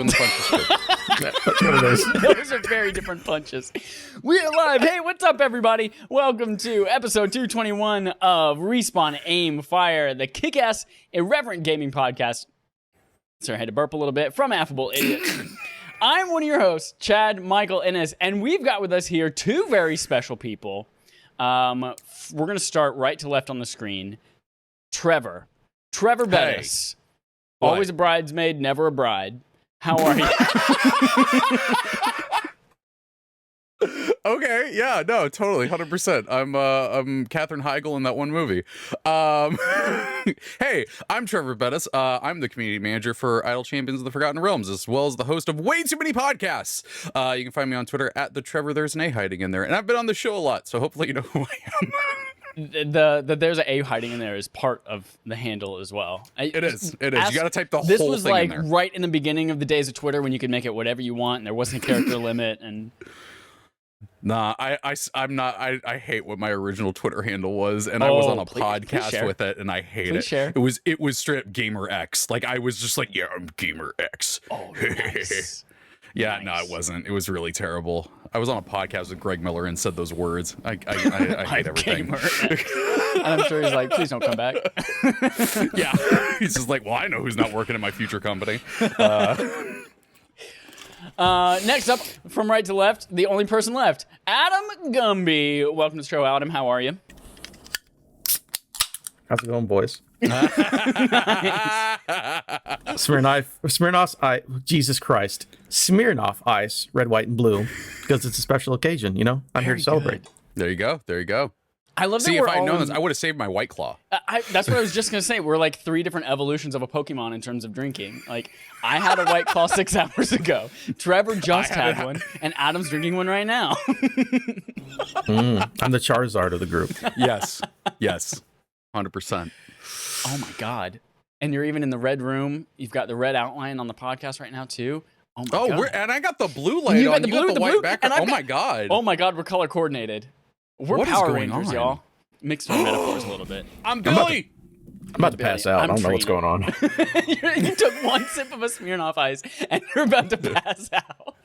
doing the punches too. That's what it is. Those are very different punches. We are live. Hey, what's up, everybody? Welcome to episode 221 of Respawn Aim Fire, the kick-ass, irreverent gaming podcast. Sorry, I had to burp a little bit. From Affable Idiots. I'm one of your hosts, Chad Michael Innes, and we've got with us here two very special people. We're going to start right to left on the screen. Treavor Bettis. Always a bridesmaid, never a bride. How are you? Okay, yeah, no, totally, 100%. I'm Katherine Heigl in that one movie. Hey, I'm Treavor Bettis. I'm the community manager for Idle Champions of the Forgotten Realms, as well as the host of way too many podcasts. You can find me on Twitter at the Treavor. There's an A hiding in there, and I've been on the show a lot, so hopefully you know who I am. The there's an A hiding in there is part of the handle as well. It is. You got to type the whole thing in there. This was like right in the beginning of the days of Twitter when you could make it whatever you want, and there wasn't a character limit. And nah, I'm not. I hate what my original Twitter handle was, and I was on a podcast with it, and I hate it. Share. It was straight up Gamer X. Like I was just like, yeah, I'm Gamer X. Oh, nice. Yeah, nice. No, it wasn't. It was really terrible. I was on a podcast with Greg Miller and said those words. I hate everything. And I'm sure he's like, please don't come back. Yeah, he's just like, well, I know who's not working in my future company. Next up, from right to left, the only person left, Adam Gumby. Welcome to the show, Adam. How are you? How's it going, boys? Nice. Smirnoff's ice. Jesus Christ. Smirnoff ice, red, white, and blue, because it's a special occasion, you know? I'm here to celebrate. There you go. I love that. See, if I'd known this, I would have saved my White Claw. That's what I was just going to say. We're like three different evolutions of a Pokemon in terms of drinking. Like, I had a White Claw 6 hours ago. Trevor just had one, and Adam's drinking one right now. I'm the Charizard of the group. Yes. 100%. Oh, my God. And you're even in the red room. You've got the red outline on the podcast right now, too. Oh, my God. And I got the blue light on. You got the white background. My God. Oh, my God. We're color coordinated. We're Power Rangers, y'all. Mixed our metaphors a little bit. I'm Billy. I'm about to pass out. I don't know what's going on. You took one sip of a Smirnoff Ice, and you're about to pass out.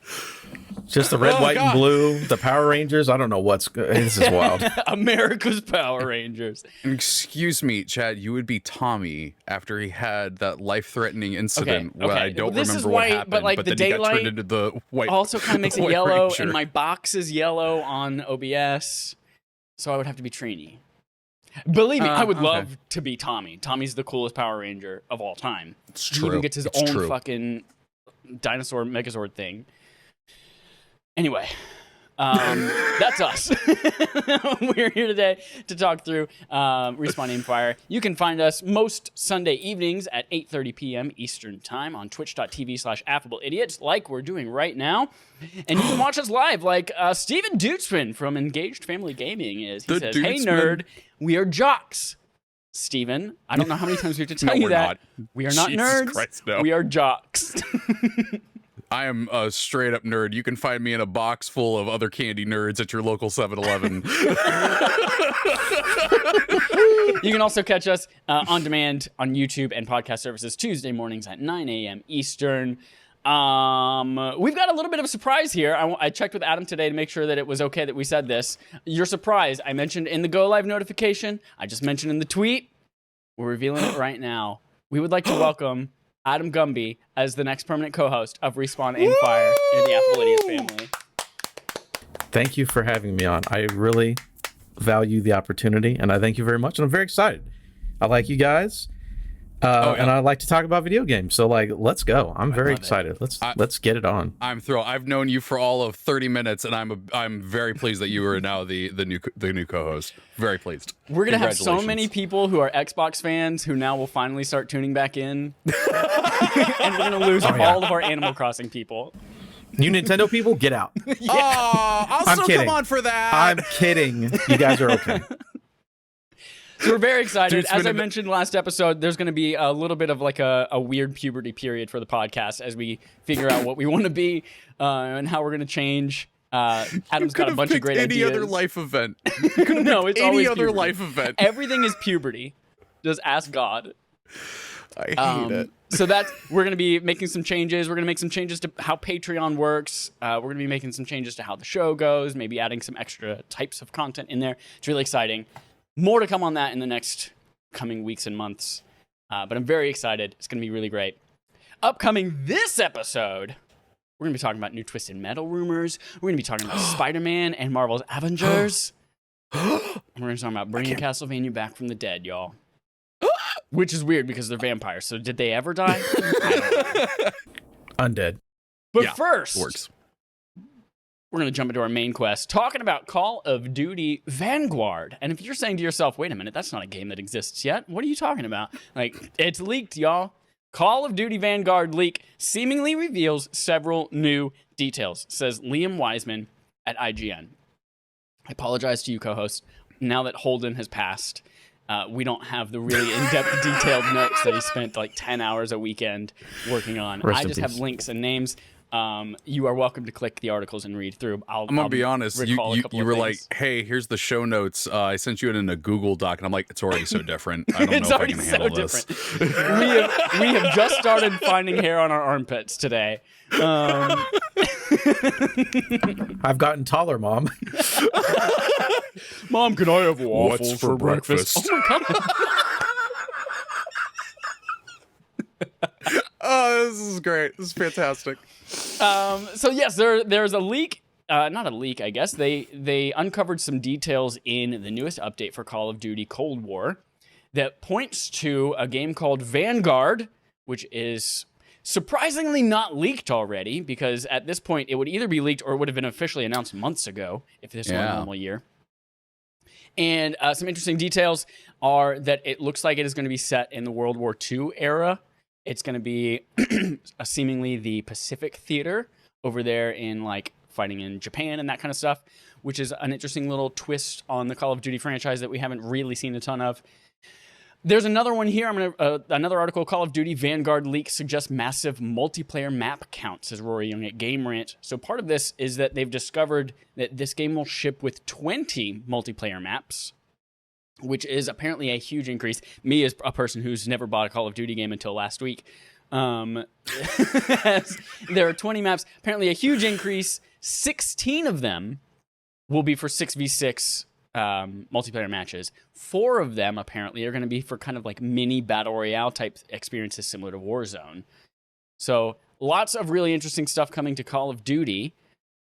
Just the red, white, and blue, the Power Rangers. I don't know this is wild. America's Power Rangers. Excuse me, Chad, you would be Tommy after he had that life-threatening incident where I don't remember what happened, but like but the then he got daylight turned into the white also kind of makes it yellow, Ranger. And my box is yellow on OBS, so I would have to be Trini. Believe me, I would love to be Tommy. Tommy's the coolest Power Ranger of all time. It's true. He even gets his own fucking dinosaur Megazord thing. Anyway, that's us. We're here today to talk through Respawn Aim Fire. You can find us most Sunday evenings at 8:30 p.m. Eastern Time on twitch.tv/affableidiots, like we're doing right now. And you can watch us live, like Steven Dutzman from Engaged Family Gaming is. He says, hey, nerd, we are jocks. Steven, I don't know how many times we have to tell you that. Not. We are not Jesus nerds. Christ, no. We are jocks. I am a straight-up nerd. You can find me in a box full of other candy nerds at your local 7-Eleven. You can also catch us on demand on YouTube and podcast services Tuesday mornings at 9 a.m. Eastern. We've got a little bit of a surprise here. I checked with Adam today to make sure that it was okay that we said this. Your surprise, I mentioned in the Go Live notification. I just mentioned in the tweet. We're revealing it right now. We would like to welcome Adam Gumby as the next permanent co-host of Respawn Aim Fire in the Affable Idiots family. Thank you for having me on. I really value the opportunity, and I thank you very much. And I'm very excited. I like you guys, and I like to talk about video games. So, like, let's go. I'm very excited. Let's get it on. I'm thrilled. I've known you for all of 30 minutes, and I'm very pleased that you are now the new co-host. Very pleased. We're gonna have so many people who are Xbox fans who now will finally start tuning back in, and we're gonna lose all of our Animal Crossing people. You Nintendo people, get out. Yeah. Oh, I'll still come on for that. I'm kidding. You guys are okay. So we're very excited. As I mentioned last episode, there's going to be a little bit of like a weird puberty period for the podcast as we figure out what we want to be and how we're going to change. Adam's got a bunch of great ideas. Any other life event. No, it's always any other puberty. life event. Everything is puberty. Just ask God. I hate it. So we're going to be making some changes. We're going to make some changes to how Patreon works. We're going to be making some changes to how the show goes, maybe adding some extra types of content in there. It's really exciting. More to come on that in the next coming weeks and months. But I'm very excited. It's going to be really great. Upcoming this episode, we're going to be talking about new Twisted Metal rumors. We're going to be talking about Spider-Man and Marvel's Avengers. And we're going to talk about bringing Castlevania back from the dead, y'all. Which is weird because they're vampires. So did they ever die? I don't know. Undead. But first, works. We're going to jump into our main quest, talking about Call of Duty Vanguard. And if you're saying to yourself, wait a minute, that's not a game that exists yet. What are you talking about? Like, it's leaked, y'all. Call of Duty Vanguard leak seemingly reveals several new details, says Liam Wiseman at IGN. I apologize to you, co-host. Now that Holden has passed, we don't have the really in-depth detailed notes that he spent like 10 hours a weekend working on. Rest I in just have peace. links and names. You are welcome to click the articles and read through. I'm gonna be honest. You were things. like, "Hey, here's the show notes. I sent you it in a Google Doc," and I'm like, "It's already so different. I don't It's know if I already can so handle this." different. we have just started finding hair on our armpits today. I've gotten taller, Mom. Mom, can I have waffles What's for breakfast? Oh my god. Oh, this is great. This is fantastic. So yes, there's a leak. Not a leak, I guess. They uncovered some details in the newest update for Call of Duty Cold War that points to a game called Vanguard, which is surprisingly not leaked already, because at this point it would either be leaked or it would have been officially announced months ago if this were a normal year. And some interesting details are that it looks like it is going to be set in the World War II era. It's going to be seemingly the Pacific Theater over there in like fighting in Japan and that kind of stuff, which is an interesting little twist on the Call of Duty franchise that we haven't really seen a ton of. There's another one here. Another article, Call of Duty Vanguard leak suggests massive multiplayer map count, says Rory Young at Game Rant. So part of this is that they've discovered that this game will ship with 20 multiplayer maps, which is apparently a huge increase. Me, as a person who's never bought a Call of Duty game until last week, there are 20 maps, apparently a huge increase. 16 of them will be for 6v6 multiplayer matches. 4 of them apparently are going to be for kind of like mini battle royale type experiences similar to Warzone. So lots of really interesting stuff coming to Call of Duty.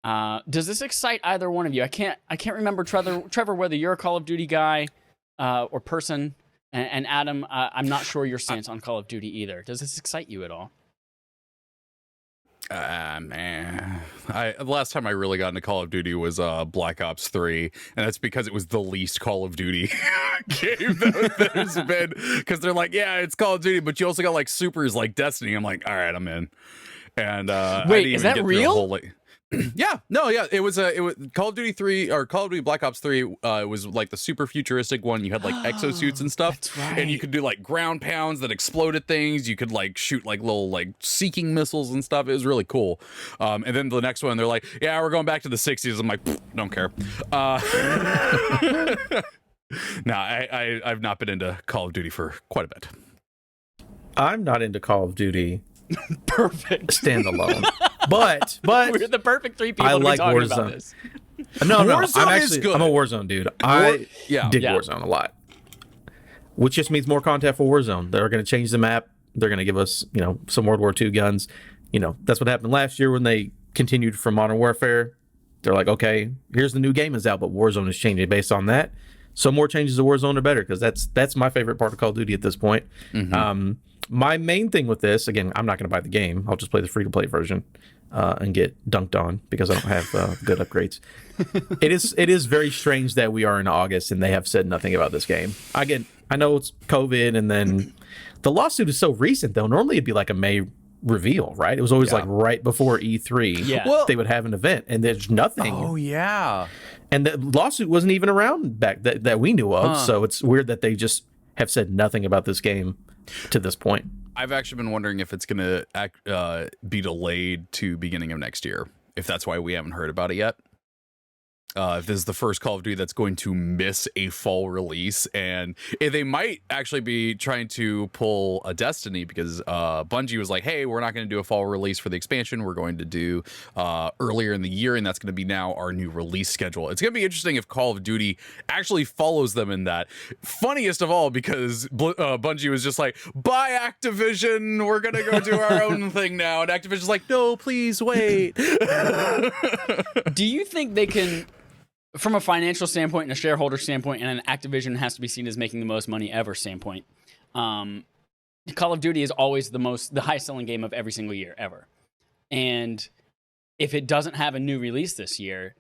Does this excite either one of you? I can't remember, Trevor, whether you're a Call of Duty guy or person, and Adam, I'm not sure your stance on Call of Duty either. Does this excite you at all? Man, the last time I really got into Call of Duty was Black Ops 3, and that's because it was the least Call of Duty game that there's been. Because they're like, yeah, it's Call of Duty, but you also got like supers like Destiny. I'm like, all right, I'm in. And wait, is that real? It was Call of Duty 3 or Call of Duty Black Ops 3 was like the super futuristic one. You had like exosuits and stuff. That's right. And you could do like ground pounds that exploded things. You could like shoot like little like seeking missiles and stuff. It was really cool. And then the next one, they're like, yeah, we're going back to the 60s. I'm like, don't care. No, I've not been into Call of Duty for quite a bit. I'm not into Call of Duty Perfect. standalone. But We're the perfect 3 people I to be like talking Warzone. about this. No, Warzone is good. I'm a Warzone dude. I dig Yeah. Warzone a lot. Which just means more content for Warzone. They're going to change the map. They're going to give us, some World War II guns. That's what happened last year when they continued from Modern Warfare. They're like, okay, here's the new game is out, but Warzone is changing based on that. So more changes to Warzone are better, because that's my favorite part of Call of Duty at this point. Mm-hmm. My main thing with this, again, I'm not going to buy the game. I'll just play the free-to-play version and get dunked on because I don't have good upgrades. It is very strange that we are in August and they have said nothing about this game. I know it's COVID, and then the lawsuit is so recent, though. Normally it'd be like a May reveal, right? It was always like right before E3. Yeah. Well, they would have an event, and there's nothing. Oh, yeah. And the lawsuit wasn't even around back that we knew of. So it's weird that they just have said nothing about this game to this point. I've actually been wondering if it's going to be delayed to beginning of next year, if that's why we haven't heard about it yet. if this is the first Call of Duty that's going to miss a fall release, and they might actually be trying to pull a Destiny, because Bungie was like, hey, we're not going to do a fall release for the expansion. We're going to do earlier in the year, and that's going to be now our new release schedule. It's going to be interesting if Call of Duty actually follows them in that. Funniest of all, because Bungie was just like, bye Activision, we're going to go do our own thing now. And Activision's like, no, please wait. Do you think they can, from a financial standpoint and a shareholder standpoint, and an Activision has to be seen as making the most money ever standpoint, Call of Duty is always the highest selling game of every single year ever. And if it doesn't have a new release this year,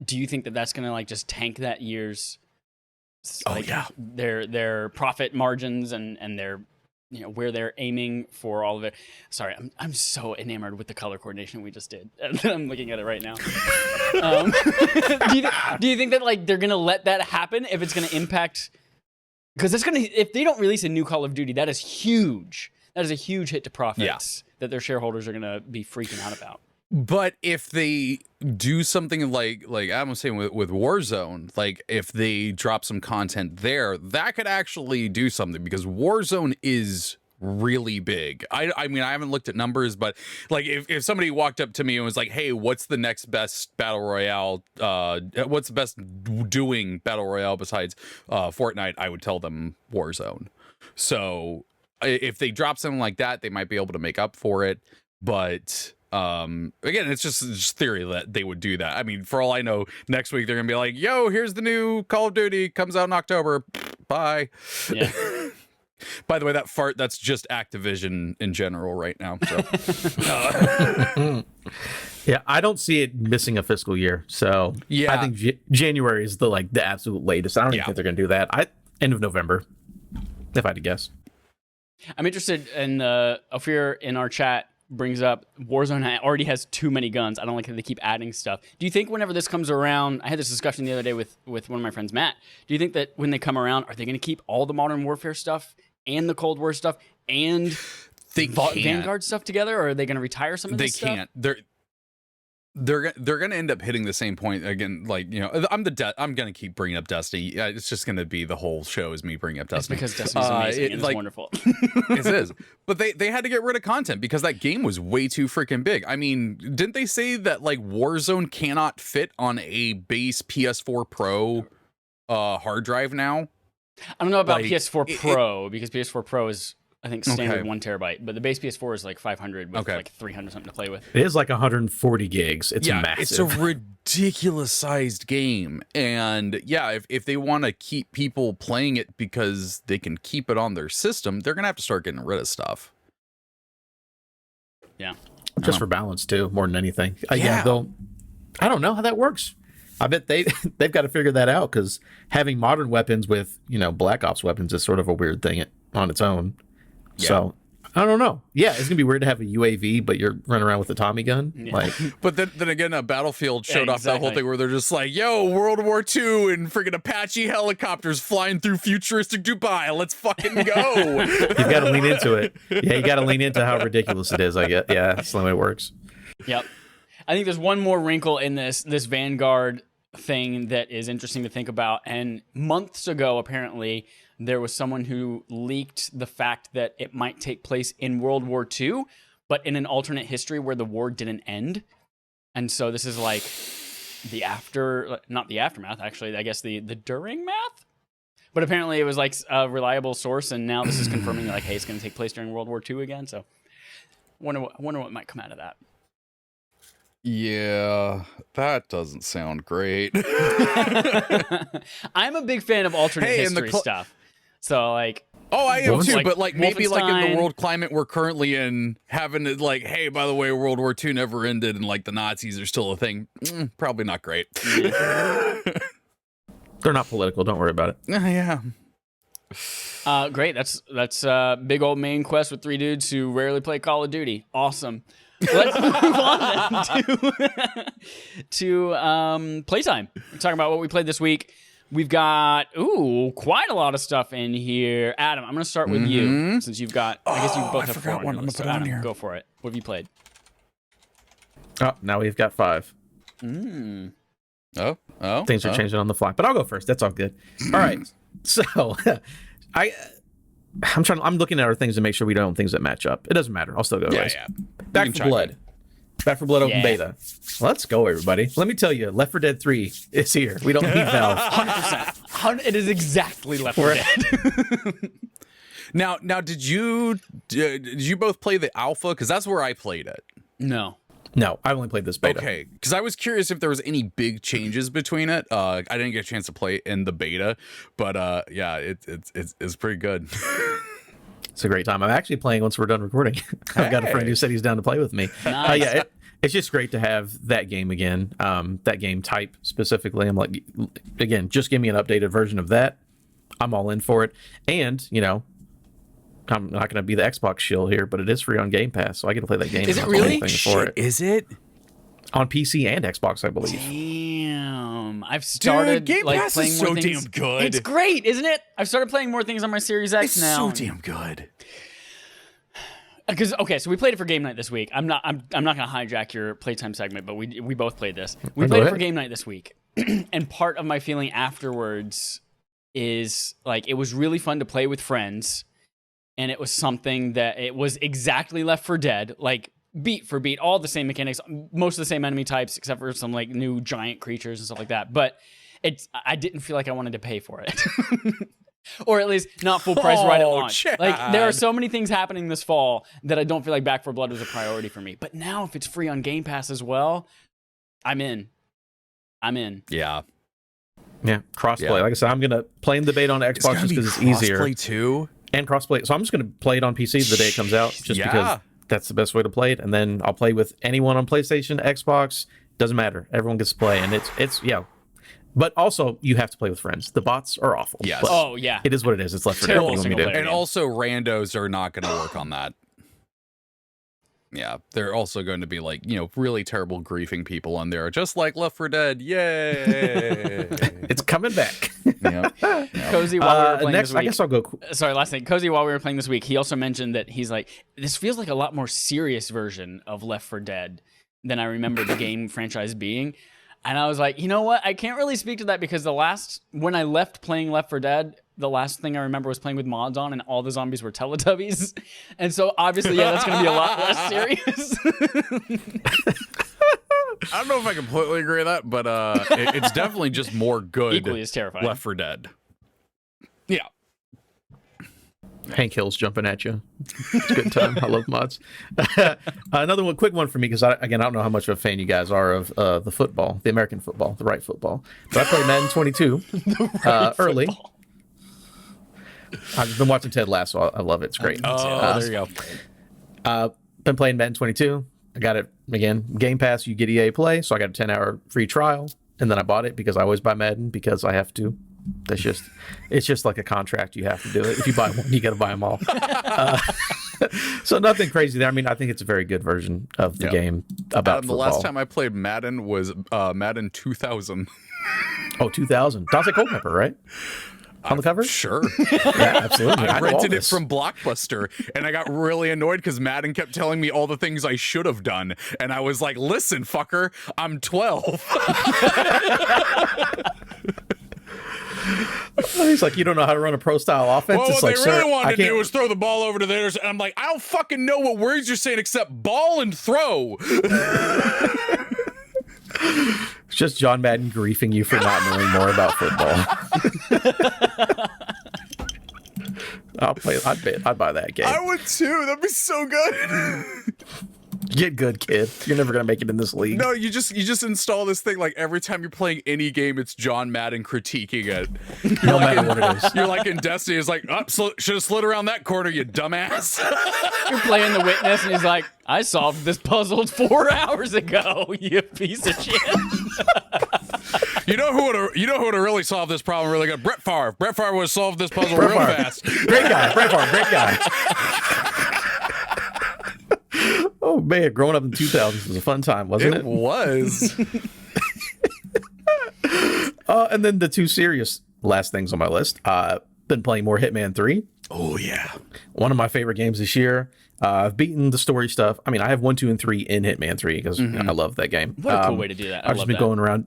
do you think that that's going to like just tank that year's their profit margins and their, you know, where they're aiming for all of it? Sorry, I'm so enamored with the color coordination we just did. I'm looking at it right now. Do you think that like they're gonna let that happen if it's gonna impact? Because it's gonna, if they don't release a new Call of Duty, that is huge. That is a huge hit to profits that their shareholders are gonna be freaking out about. But if they do something like I'm saying with Warzone, like if they drop some content there, that could actually do something, because Warzone is really big. I mean, I haven't looked at numbers, but like if somebody walked up to me and was like, hey, what's the next best battle royale, what's the best doing battle royale besides Fortnite, I would tell them Warzone. So if they drop something like that, they might be able to make up for it. But again, it's just theory that they would do that. I mean, for all I know, next week they're gonna be like, yo, here's the new Call of Duty, comes out in October, bye. Yeah. By the way, that fart, that's just Activision in general right now. So. Yeah, I don't see it missing a fiscal year. So yeah, I think January is the absolute latest. I don't even think they're going to do that. End of November, if I had to guess. I'm interested in Ophir in our chat brings up Warzone already has too many guns. I don't like that they keep adding stuff. Do you think whenever this comes around, I had this discussion the other day with one of my friends, Matt. Do you think that when they come around, are they going to keep all the Modern Warfare stuff and the Cold War stuff and Vanguard stuff together, or are they going to retire some of this stuff? They can't. They're going to end up hitting the same point again. Like, you know, I'm going to keep bringing up Destiny. It's just going to be the whole show is me bringing up Destiny. It's because Destiny's amazing and it's wonderful. It is. But they had to get rid of content because that game was way too freaking big. I mean, didn't they say that like Warzone cannot fit on a base PS4 Pro hard drive now? I don't know about PS4 Pro because PS4 Pro is, I think, standard 1 terabyte, but the base PS4 is like 500 with like 300 something to play with. It is like 140 gigs. It's massive. It's a ridiculous sized game. And yeah, if they want to keep people playing it because they can keep it on their system, they're going to have to start getting rid of stuff. Yeah. Just for balance too, more than anything. I don't know how that works. I bet they've got to figure that out, because having modern weapons with, you know, Black Ops weapons is sort of a weird thing on its own. Yeah. So I don't know. Yeah, it's gonna be weird to have a UAV, but you're running around with a Tommy gun. Yeah. Like, but then again, Battlefield showed off that whole thing where they're just like, "Yo, World War II and freaking Apache helicopters flying through futuristic Dubai. Let's fucking go!" You've got to lean into it. Yeah, you got to lean into how ridiculous it is. I get. Yeah, that's the way it works. Yep. I think there's one more wrinkle in this Vanguard thing that is interesting to think about. And months ago, apparently, there was someone who leaked the fact that it might take place in World War II, but in an alternate history where the war didn't end. And so this is like not the aftermath, actually, I guess the during math. But apparently it was like a reliable source, and now this is confirming like, hey, it's going to take place during World War II again. So I wonder what might come out of that. Yeah, that doesn't sound great. I'm a big fan of alternate history stuff. So like, I am too. But like maybe like in the world climate we're currently in, having it like, hey, by the way, World War II never ended, and like the Nazis are still a thing. Probably not great. They're not political. Don't worry about it. Yeah. Great. That's big old main quest with 3 dudes who rarely play Call of Duty. Awesome. Let's move on then to playtime. We're talking about what we played this week. We've got quite a lot of stuff in here. Adam, I'm going to start with you, since you've got. I guess you both have 4 on your list. So Adam, go for it. What have you played? Oh, now we've got 5. Things are changing on the fly, but I'll go first. That's all good. All right. So I'm looking at our things to make sure we don't have things that match up. It doesn't matter. I'll still go. Yeah. Back 4 Blood. Back 4 Blood open beta. Let's go, everybody. Let me tell you, Left 4 Dead 3 is here. We don't need Valve. 100%. It is exactly Left 4 Dead. Now, did you both play the alpha? Because that's where I played it. No, I only played this beta. Okay, because I was curious if there was any big changes between it. I didn't get a chance to play it in the beta, but it's pretty good. It's a great time. I'm actually playing once we're done recording. I've got a friend who said he's down to play with me. Nice. It's just great to have that game again, that game type specifically. I'm like, again, just give me an updated version of that. I'm all in for it. And, I'm not going to be the Xbox shill here, but it is free on Game Pass, so I get to play that game. Is it really? Is it? On PC and Xbox, I believe. Damn. I've started Game Pass playing is more so things. damn good. It's great, isn't it? I've started playing more things on my Series X now. It's so damn good. Because so we played it for game night this week. I'm not gonna hijack your playtime segment, but we both played this. We played it for game night this week, and part of my feeling afterwards is like it was really fun to play with friends, and it was something that it was exactly Left 4 Dead, like beat for beat, all the same mechanics, most of the same enemy types, except for some like new giant creatures and stuff like that. But I didn't feel like I wanted to pay for it. Or at least not full price right at launch. Chad. Like there are so many things happening this fall that I don't feel like Back 4 Blood was a priority for me. But now if it's free on Game Pass as well, I'm in. Yeah. Yeah, crossplay. Yeah. Like I said, I'm gonna play in the beta on Xbox just because it's easier. Crossplay too. And crossplay. So I'm just gonna play it on PC the day it comes out, just because that's the best way to play it. And then I'll play with anyone on PlayStation, Xbox. Doesn't matter. Everyone gets to play, and it's yeah. But also, you have to play with friends. The bots are awful. Yes. But Oh yeah. it is what it is. It's Left 4 Dead. Terrible What do you want me to single do? player. And also, randos are not going to work on that. Yeah, they're also going to be like, really terrible griefing people on there, just like Left 4 Dead. Yay! It's coming back. Yeah. Cozy, while we were playing next, this week. I guess I'll go. Sorry, last thing. Cozy, while we were playing this week, he also mentioned that he's like, this feels like a lot more serious version of Left 4 Dead than I remember the game franchise being. And I was like, you know what? I can't really speak to that because when I left playing Left 4 Dead, the last thing I remember was playing with mods on and all the zombies were Teletubbies. And so obviously, that's going to be a lot less serious. I don't know if I completely agree with that, but it's definitely just more good. Equally as terrifying. Left 4 Dead. Yeah. Hank Hill's jumping at you. It's a good time. I love mods. Another quick one for me, because I don't know how much of a fan you guys are of the football, the American football, the right football. But I played Madden 22 early. Football. I've been watching Ted Lasso. I love it. It's great. Oh, there you go. Been playing Madden 22. I got it again. Game Pass, you get EA Play, so I got a 10-hour free trial, and then I bought it because I always buy Madden because I have to. It's just like a contract. You have to do it. If you buy one, you got to buy them all. So nothing crazy there. I mean, I think it's a very good version of the game about The football. last time I played Madden was Madden 2000. Oh, 2000. Dante Culpepper, right? On the cover? Sure. Yeah, absolutely. I know all rented it this. from Blockbuster, and I got really annoyed because Madden kept telling me all the things I should have done. And I was like, listen, fucker, I'm 12. He's like, you don't know how to run a pro-style offense? Well, It's what like, they really sir, wanted I to do can't... was throw the ball over to the others. And I'm like, I don't fucking know what words you're saying except ball and throw. It's just John Madden griefing you for not knowing more about football. I'd buy that game. I would too. That'd be so good. Get good, kid. You're never gonna make it in this league. No, you just install this thing. Like every time you're playing any game, it's John Madden critiquing it. No matter what it is. You're like in Destiny. It's like, should have slid around that corner, you dumbass. You're playing the witness, and he's like, I solved this puzzle 4 hours ago, you piece of shit. You know who would have really solved this problem really good? Brett Favre. Brett Favre would have solved this puzzle real fast. Great guy. Brett Favre, great guy. Oh man, growing up in the 2000s was a fun time, wasn't it? It was. And then the two serious last things on my list. Been playing more Hitman 3. Oh yeah. One of my favorite games this year. I've beaten the story stuff. I mean, I have 1, 2, and 3 in Hitman 3 because I love that game. What a cool way to do that. I've just been going around.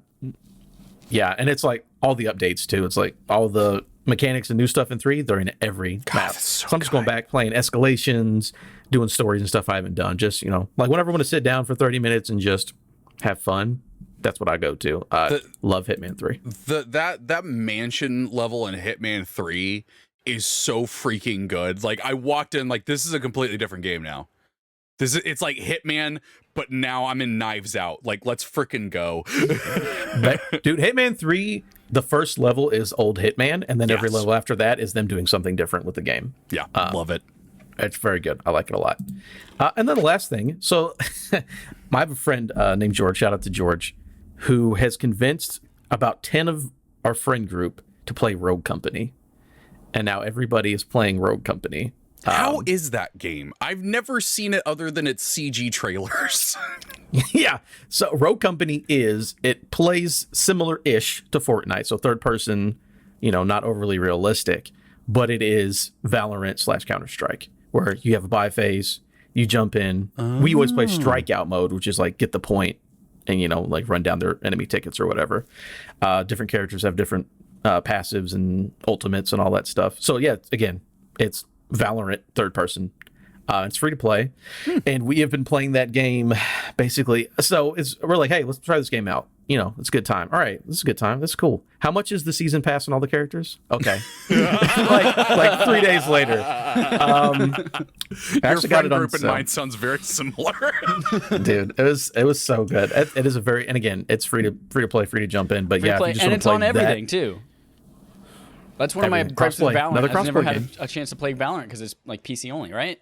Yeah, and it's like all the updates too. It's like all the mechanics and new stuff in 3, they're in every map. So I'm just going back playing escalations, doing stories and stuff I haven't done. Just, like whenever I want to sit down for 30 minutes and just have fun, that's what I go to. Love Hitman 3. That mansion level in Hitman 3 is so freaking good. Like, I walked in like, this is a completely different game now. It's like Hitman, but now I'm in Knives Out. Like, let's freaking go. Dude, Hitman 3, the first level is old Hitman, and then every level after that is them doing something different with the game. Yeah, love it. It's very good. I like it a lot. And then the last thing. So I have a friend named George, shout out to George, who has convinced about 10 of our friend group to play Rogue Company. And now everybody is playing Rogue Company. How is that game? I've never seen it other than its CG trailers. Yeah. So Rogue Company it plays similar-ish to Fortnite. So third person, not overly realistic, but it is Valorant / Counter-Strike, where you have a buy phase, you jump in. We always play strikeout mode, which is like get the point and, like run down their enemy tickets or whatever. Different characters have different passives and ultimates and all that stuff. So yeah, again, it's Valorant third person. It's free to play, and we have been playing that game basically. So we're like, hey, let's try this game out. It's a good time. All right, this is a good time. This is cool. How much is the season pass and all the characters? Okay, like 3 days later. Your friend group and mine sounds very similar. Dude, it was so good. It is and again, it's free to play, free to jump in. But yeah, if you just and it's on everything that, too. That's one of my gripes with Valorant. I've never had a chance to play Valorant because it's like PC only, right?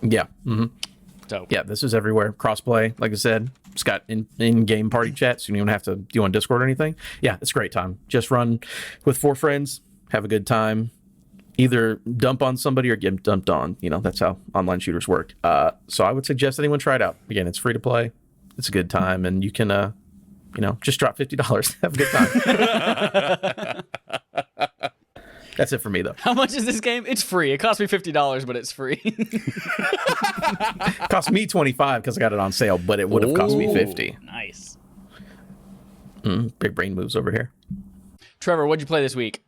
Yeah. Mm-hmm. Dope. Yeah, this is everywhere. Crossplay, like I said. It's got in-game party chats. You don't even have to do on Discord or anything. Yeah, it's a great time. Just run with 4 friends, have a good time. Either dump on somebody or get dumped on. That's how online shooters work. So I would suggest anyone try it out. Again, it's free to play. It's a good time, and you can, just drop $50. Have a good time. That's it for me, though. How much is this game? It's free. It cost me $50, but it's free. It cost me $25 because I got it on sale, but it would have cost me $50. Nice. Big brain moves over here. Trevor, what'd you play this week?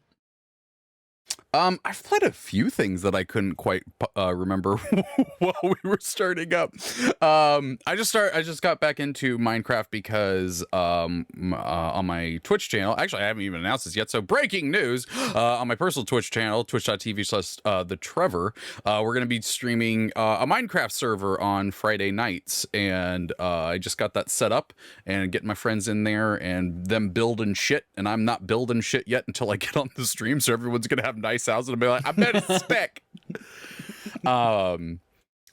I've played a few things that I couldn't quite remember while we were starting up. I just got back into Minecraft because on my Twitch channel, actually I haven't even announced this yet. So breaking news, on my personal Twitch channel, twitch.tv/the Treavor, we're going to be streaming a Minecraft server on Friday nights, and I just got that set up and getting my friends in there and them building shit, and I'm not building shit yet until I get on the stream, so everyone's going to have nice houses and be like, I bet it's spec.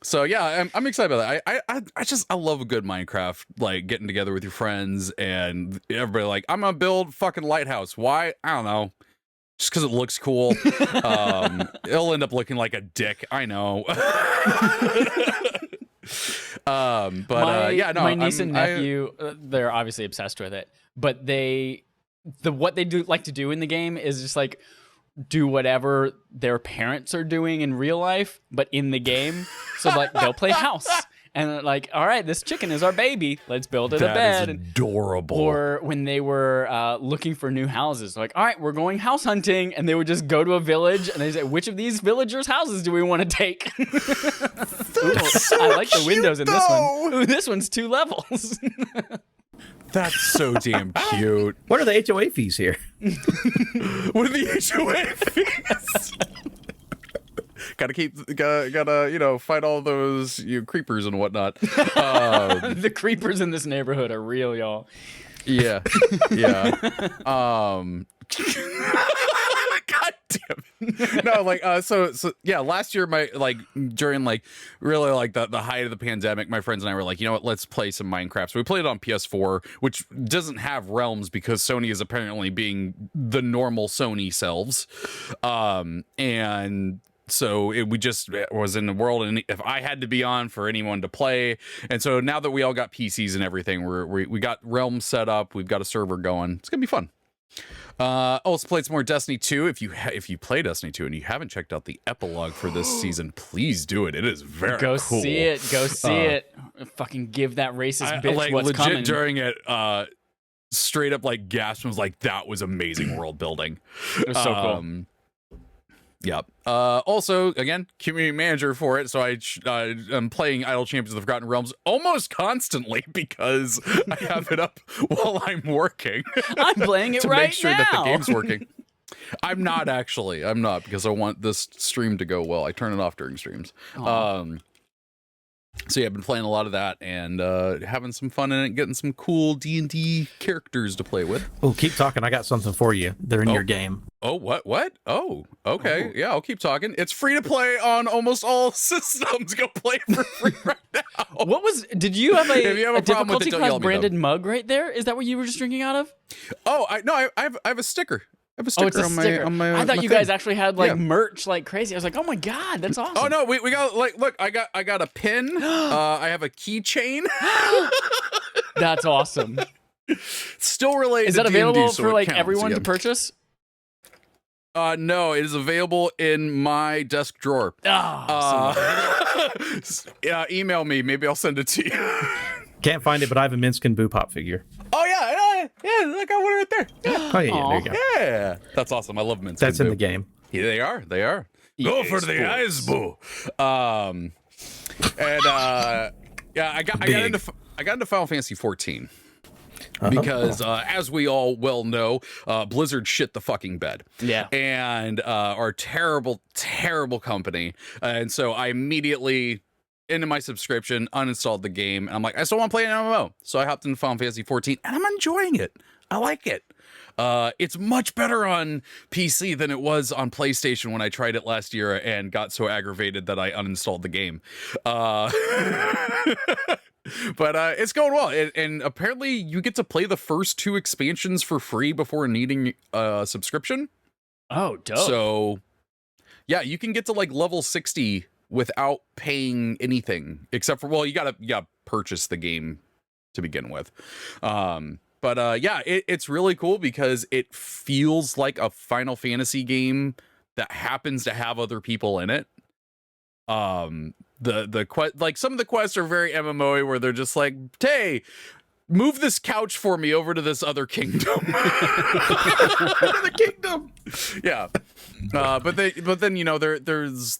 So yeah, I'm excited about that. I love a good Minecraft, like getting together with your friends and everybody like, I'm gonna build fucking lighthouse. Why? I don't know. Just because it looks cool. It'll end up looking like a dick. I know. My niece and nephew, they're obviously obsessed with it, but what they do like to do in the game is just like do whatever their parents are doing in real life, but in the game. So like they'll play house and they're like, all right, this chicken is our baby. Let's build it a bed. That is adorable. Or when they were looking for new houses, like, all right, we're going house hunting. And they would just go to a village and they say, which of these villagers' houses do we want to take? Ooh, I like the windows in this one. Ooh, this one's 2 levels. That's so damn cute. What are the HOA fees here? What are the HOA fees? gotta fight all those creepers and whatnot. The creepers in this neighborhood are real, y'all. Yeah. God damn it. No, like so yeah, last year during really the height of the pandemic, my friends and I were like, you know what, let's play some Minecraft. So we played it on PS4, which doesn't have realms because Sony is apparently being the normal Sony selves. And so we just was in the world, and if I had to be on for anyone to play, and so now that we all got PCs and everything, we got realms set up, we've got a server going. It's gonna be fun. Also played some more Destiny 2. If you play Destiny 2 and you haven't checked out the epilogue for this season, please do it. It is very cool. Go see it. Fucking give that racist bitch what's legit coming. During it, straight up like gasped and was like, that was amazing world building. It was so cool. Yep. Also, again, community manager for it, so I'm playing Idle Champions of the Forgotten Realms almost constantly because I have it up while I'm working. I'm playing it to right make sure now. that the game's working. I'm not because I want this stream to go well. I turn it off during streams. So yeah, I've been playing a lot of that and having some fun in it, getting some cool D&D characters to play with. Oh, keep talking. I got something for you. They're in your game. Oh, what? Oh, okay. Yeah, I'll keep talking. It's free to play on almost all systems. Go play it for free right now. Did you have If you have a a problem with difficulty it, don't class yell at me, branded mug right there? Is that what you were just drinking out of? Oh, I have a sticker. I have a sticker, Oh, it's a on sticker. my I thought you thing. guys actually had like Yeah. merch like crazy. I was like, oh my god, that's awesome. Oh no, we got like look, I got a pin. I have a keychain. That's awesome. Still related. Is that to D&D, available so for it like counts, everyone yeah. to purchase? No, it is available in my desk drawer. Yeah, email me. Maybe I'll send it to you. Can't find it, but I have a Minskin Boo Pop figure. Oh yeah. Look, I want it right there. Yeah. Oh yeah, there you go. Yeah, that's awesome. I love Minskin. That's in Boo. the game. Yeah, they are. Go for the eyes, boo. Yeah, I got into Final Fantasy 14 because as we all well know, Blizzard shit the fucking bed. Yeah, and are terrible company, and so I immediately into my subscription uninstalled the game, and I'm like, I still want to play an MMO, so I hopped into Final Fantasy 14, and I'm enjoying it. I like it. It's much better on PC than it was on PlayStation when I tried it last year and got so aggravated that I uninstalled the game. But it's going well. And apparently you get to play the first 2 expansions for free before needing a subscription. Oh, dope. So, yeah, you can get to like level 60 without paying anything except for, well, you gotta purchase the game to begin with. But yeah, it's really cool because it feels like a Final Fantasy game that happens to have other people in it. The quest, like some of the quests are very MMO-y where they're just like, hey, move this couch for me over to this other kingdom. Another kingdom. Yeah. But then, you know, there's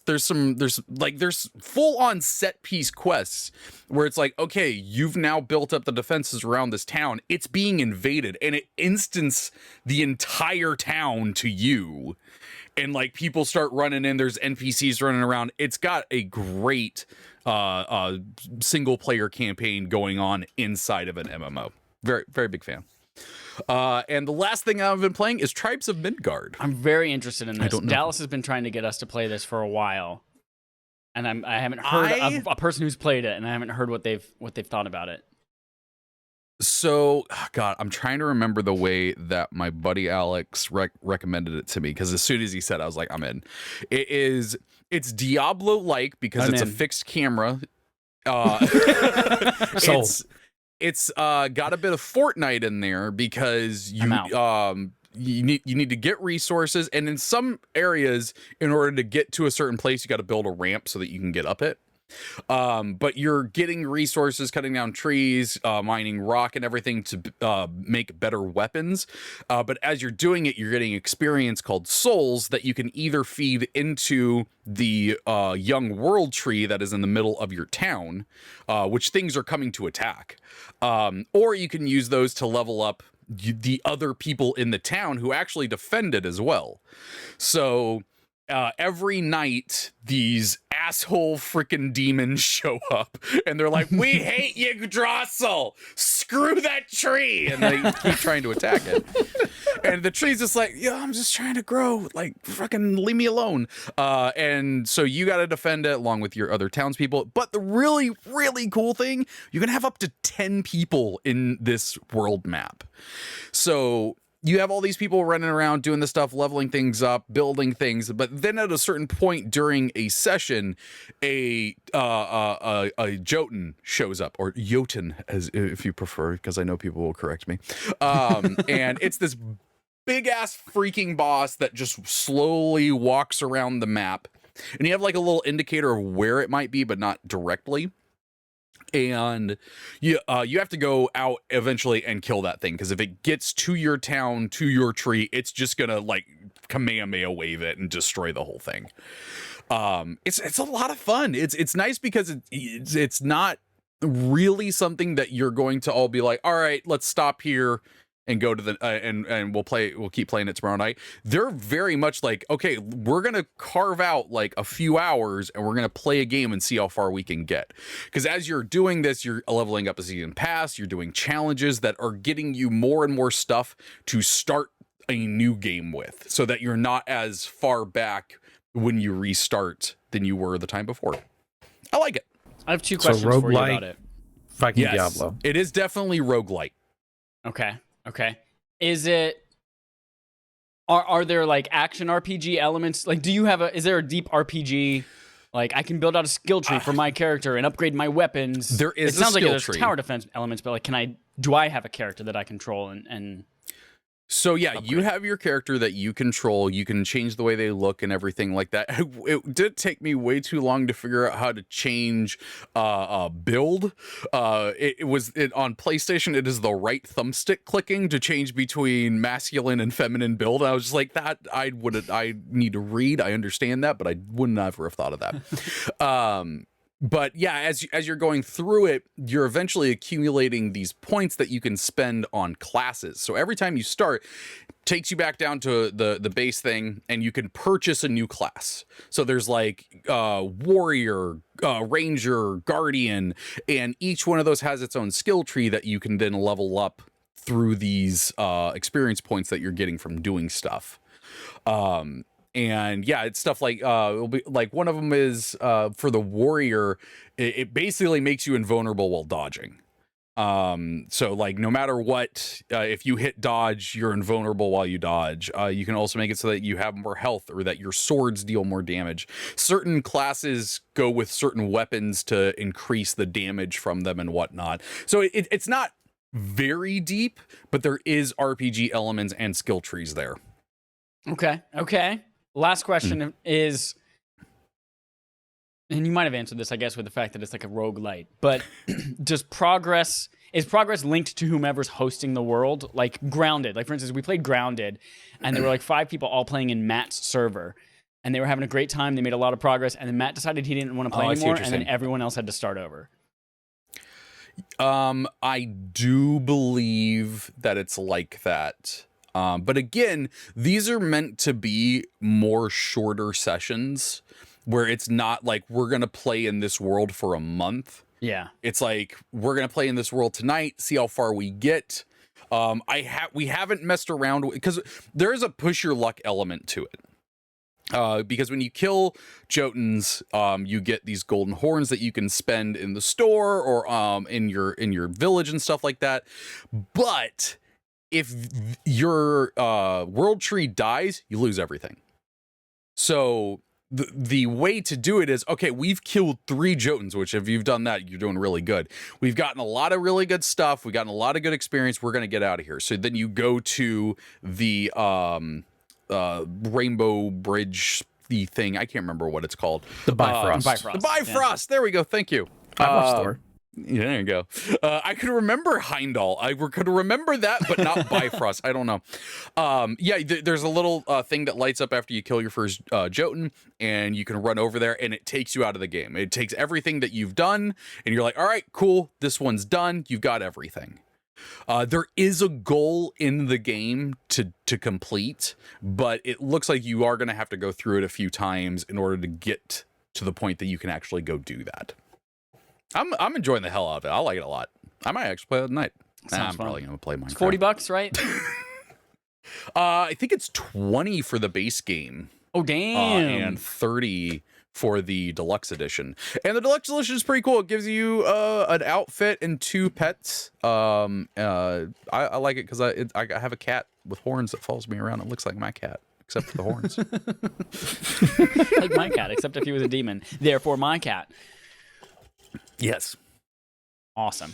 full on set piece quests where it's like, okay, you've now built up the defenses around this town. It's being invaded, and it instants the entire town to you. And like people start running in, there's NPCs running around. It's got a great single player campaign going on inside of an MMO. Very, very big fan. And the last thing I've been playing is Tribes of Midgard. I'm very interested in this. don't know. Dallas has been trying to get us to play this for a while, and I haven't heard of a person who's played it, and I haven't heard what they've thought about it. So, God, I'm trying to remember the way that my buddy Alex recommended it to me, because as soon as he said, I was like, I'm in. It's Diablo-like because it's a fixed camera. It's got a bit of Fortnite in there because you need to get resources, and in some areas, in order to get to a certain place, you got to build a ramp so that you can get up it. But you're getting resources, cutting down trees, mining rock and everything to make better weapons. But as you're doing it, you're getting experience called souls that you can either feed into the young world tree that is in the middle of your town, which things are coming to attack. Or you can use those to level up the other people in the town who actually defend it as well. So every night these asshole freaking demons show up and they're like, we hate Yggdrasil, screw that tree, and they keep trying to attack it. And the tree's just like, yeah, I'm just trying to grow, like, fucking leave me alone. And so you got to defend it along with your other townspeople. But the really, really cool thing, you can have up to 10 people in this world map. So you have all these people running around doing the stuff, leveling things up, building things, but then at a certain point during a session, a Jotun shows up, or Jotun, as if you prefer, because I know people will correct me. And it's this big ass freaking boss that just slowly walks around the map, and you have like a little indicator of where it might be, but not directly. And you have to go out eventually and kill that thing, because if it gets to your town, to your tree, it's just gonna like Kamehameha wave it and destroy the whole thing. It's a lot of fun. It's nice because it's not really something that you're going to all be like, all right, let's stop here and go to the and we'll keep playing it tomorrow night. They're very much like, okay, we're gonna carve out like a few hours and we're gonna play a game and see how far we can get. Because as you're doing this, you're leveling up a season pass, you're doing challenges that are getting you more and more stuff to start a new game with, so that you're not as far back when you restart than you were the time before. I like it. I have two questions for you about it. Viking Diablo. It is definitely roguelite. Okay. Is it? Are there like action RPG elements? Like, is there a deep RPG? Like, I can build out a skill tree for my character and upgrade my weapons. There is. It sounds like there's tower defense elements, but like, do I have a character that I control and So yeah, upgrade? You have your character that you control. You can change the way they look and everything like that. It did take me way too long to figure out how to change build. It was on PlayStation. It is the right thumbstick clicking to change between masculine and feminine build. I was just like, that I need to read. I understand that, but I would never have thought of that. But yeah, as you're going through it, you're eventually accumulating these points that you can spend on classes. So every time you start, it takes you back down to the base thing, and you can purchase a new class. So there's like warrior, ranger, guardian, and each one of those has its own skill tree that you can then level up through these experience points that you're getting from doing stuff. And yeah, it's stuff like it'll be like one of them is for the warrior. It basically makes you invulnerable while dodging. So like no matter what, if you hit dodge, you're invulnerable while you dodge. You can also make it so that you have more health or that your swords deal more damage. Certain classes go with certain weapons to increase the damage from them and whatnot. So it's not very deep, but there is RPG elements and skill trees there. Okay. Last question is, and you might have answered this, I guess, with the fact that it's like a roguelite, but is progress linked to whomever's hosting the world? Like Grounded. Like, for instance, we played Grounded, and there were like 5 people all playing in Matt's server, and they were having a great time. They made a lot of progress, and then Matt decided he didn't want to play anymore, and then everyone else had to start over. I do believe that it's like that. But again, these are meant to be more shorter sessions where it's not like we're going to play in this world for a month. Yeah. It's like we're going to play in this world tonight, see how far we get. We haven't messed around because there is a push your luck element to it. Because when you kill Jotuns, you get these golden horns that you can spend in the store or in your village and stuff like that. But if your world tree dies, you lose everything. So the way to do it is, okay, we've killed 3 Jotuns, which if you've done that, you're doing really good. We've gotten a lot of really good stuff. We've gotten a lot of good experience. We're going to get out of here. So then you go to the Rainbow Bridge, the thing. I can't remember what it's called. The Bifrost. The Bifrost. Yeah. There we go. Thank you. Bifrost store. Yeah, there you go. I could remember Heimdall. I could remember that, but not Bifrost. I don't know. Yeah, there's a little thing that lights up after you kill your first Jotun, and you can run over there, and it takes you out of the game. It takes everything that you've done, and you're like, all right, cool, this one's done. You've got everything. There is a goal in the game to complete, but it looks like you are going to have to go through it a few times in order to get to the point that you can actually go do that. I'm enjoying the hell out of it. I like it a lot. I might actually play it tonight. I'm probably going to play Minecraft. It's $40, right? I think it's 20 for the base game. Oh, damn. And 30 for the deluxe edition. And the deluxe edition is pretty cool. It gives you an outfit and 2 pets. I like it because I have a cat with horns that follows me around. It looks like my cat, except for the horns. Like my cat, except if he was a demon. Therefore, my cat. Yes. Awesome.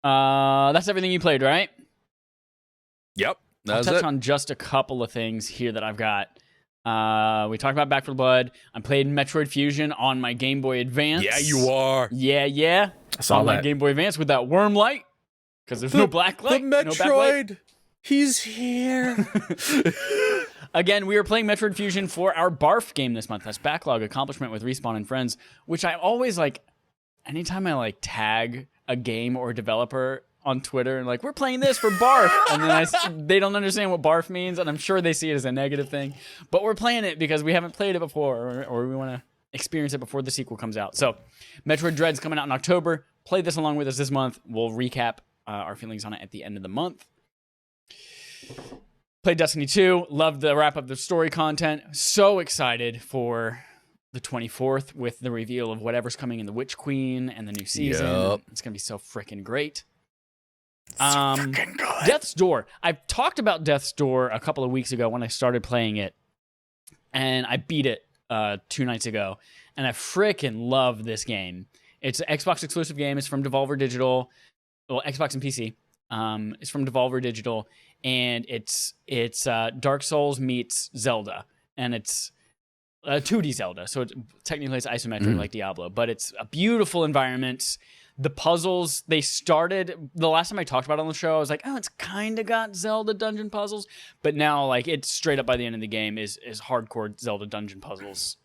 That's everything you played, right? Yep. I'll touch on just a couple of things here that I've got. We talked about Back 4 Blood. I'm playing Metroid Fusion on my Game Boy Advance. Yeah, you are. Yeah. I saw on that. my Game Boy Advance with that worm light. Because there's no black light. The no Metroid. backlight. He's here. Again, we are playing Metroid Fusion for our BARF game this month. That's Backlog Accomplishment with Respawn and Friends, which I always like. Anytime I like tag a game or a developer on Twitter and like, we're playing this for BARF, and then they don't understand what BARF means, and I'm sure they see it as a negative thing, but we're playing it because we haven't played it before, or we want to experience it before the sequel comes out. So, Metroid Dread's coming out in October. Play this along with us this month. We'll recap our feelings on it at the end of the month. Played Destiny 2. Loved the wrap up the story content. So excited for the 24th with the reveal of whatever's coming in the Witch Queen and the new season. Yep. It's gonna be so freaking great. Freaking good. Death's Door. I talked about Death's Door a couple of weeks ago when I started playing it, and I beat it 2 nights ago, and I freaking love this game. It's an Xbox exclusive game. It's from Devolver Digital. Well, Xbox and PC. It's from Devolver Digital, and it's Dark Souls meets Zelda, and it's 2D Zelda, so technically it's isometric like Diablo, but it's a beautiful environment. The puzzles, they started, the last time I talked about it on the show, I was like, oh, it's kind of got Zelda dungeon puzzles, but now, like, it's straight up by the end of the game is hardcore Zelda dungeon puzzles.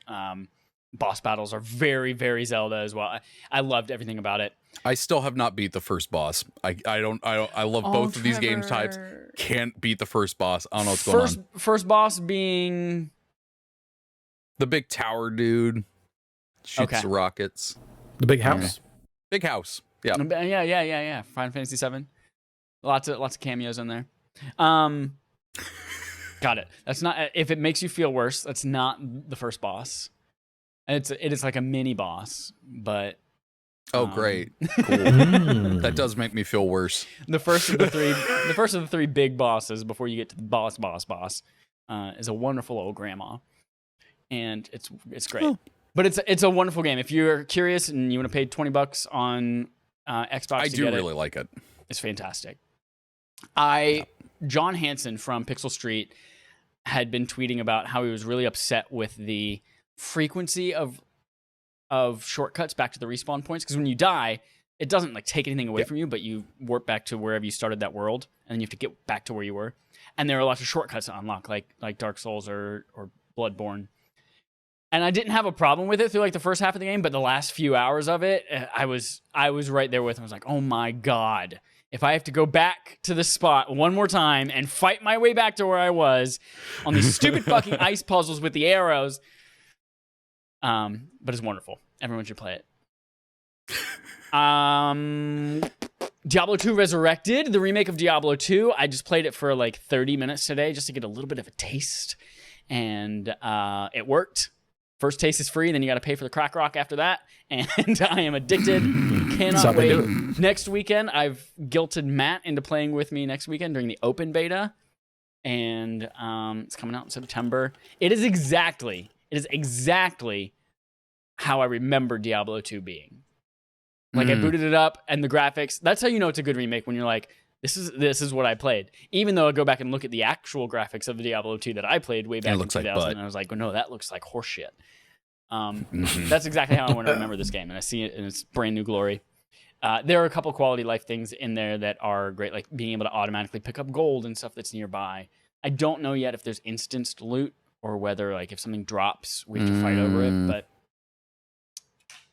Boss battles are very, very Zelda as well. I loved everything about it. I still have not beat the first boss. I love both of these game types. Can't beat the first boss. I don't know what's going on. First boss being... The big tower dude shoots rockets. The big house. Big house. Yeah. Yeah. Final Fantasy VII. Lots of cameos in there. Got it. That's not. If it makes you feel worse, that's not the first boss. It is like a mini boss, but. Oh, great! Cool. That does make me feel worse. The first of the three big bosses before you get to the boss, is a wonderful old grandma. And it's great, but it's a wonderful game. If you're curious and you want to pay $20 on Xbox, I do really like it. It's fantastic. John Hansen from Pixel Street had been tweeting about how he was really upset with the frequency of shortcuts back to the respawn points, because when you die, it doesn't like take anything away from you, but you warp back to wherever you started that world, and then you have to get back to where you were. And there are lots of shortcuts to unlock, like Dark Souls or Bloodborne. And I didn't have a problem with it through like the first half of the game, but the last few hours of it, I was right there with him. I was like, oh my God, if I have to go back to the spot one more time and fight my way back to where I was on these stupid fucking ice puzzles with the arrows. But it's wonderful. Everyone should play it. Diablo 2 Resurrected, the remake of Diablo 2. I just played it for like 30 minutes today just to get a little bit of a taste. And it worked. First taste is free, then you got to pay for the crack rock after that. And I am addicted. Cannot wait. Next weekend, I've guilted Matt into playing with me next weekend during the open beta. And it's coming out in September. It is exactly how I remember Diablo 2 being. Like, I booted it up, and the graphics, that's how you know it's a good remake, when you're like, this is what I played. Even though I go back and look at the actual graphics of the Diablo 2 that I played way back in 2000, and I was like, oh, no, that looks like horseshit. That's exactly how I want to remember this game, and I see it in its brand new glory. There are a couple quality life things in there that are great, like being able to automatically pick up gold and stuff that's nearby. I don't know yet if there's instanced loot or whether, like, if something drops, we have to fight over it, but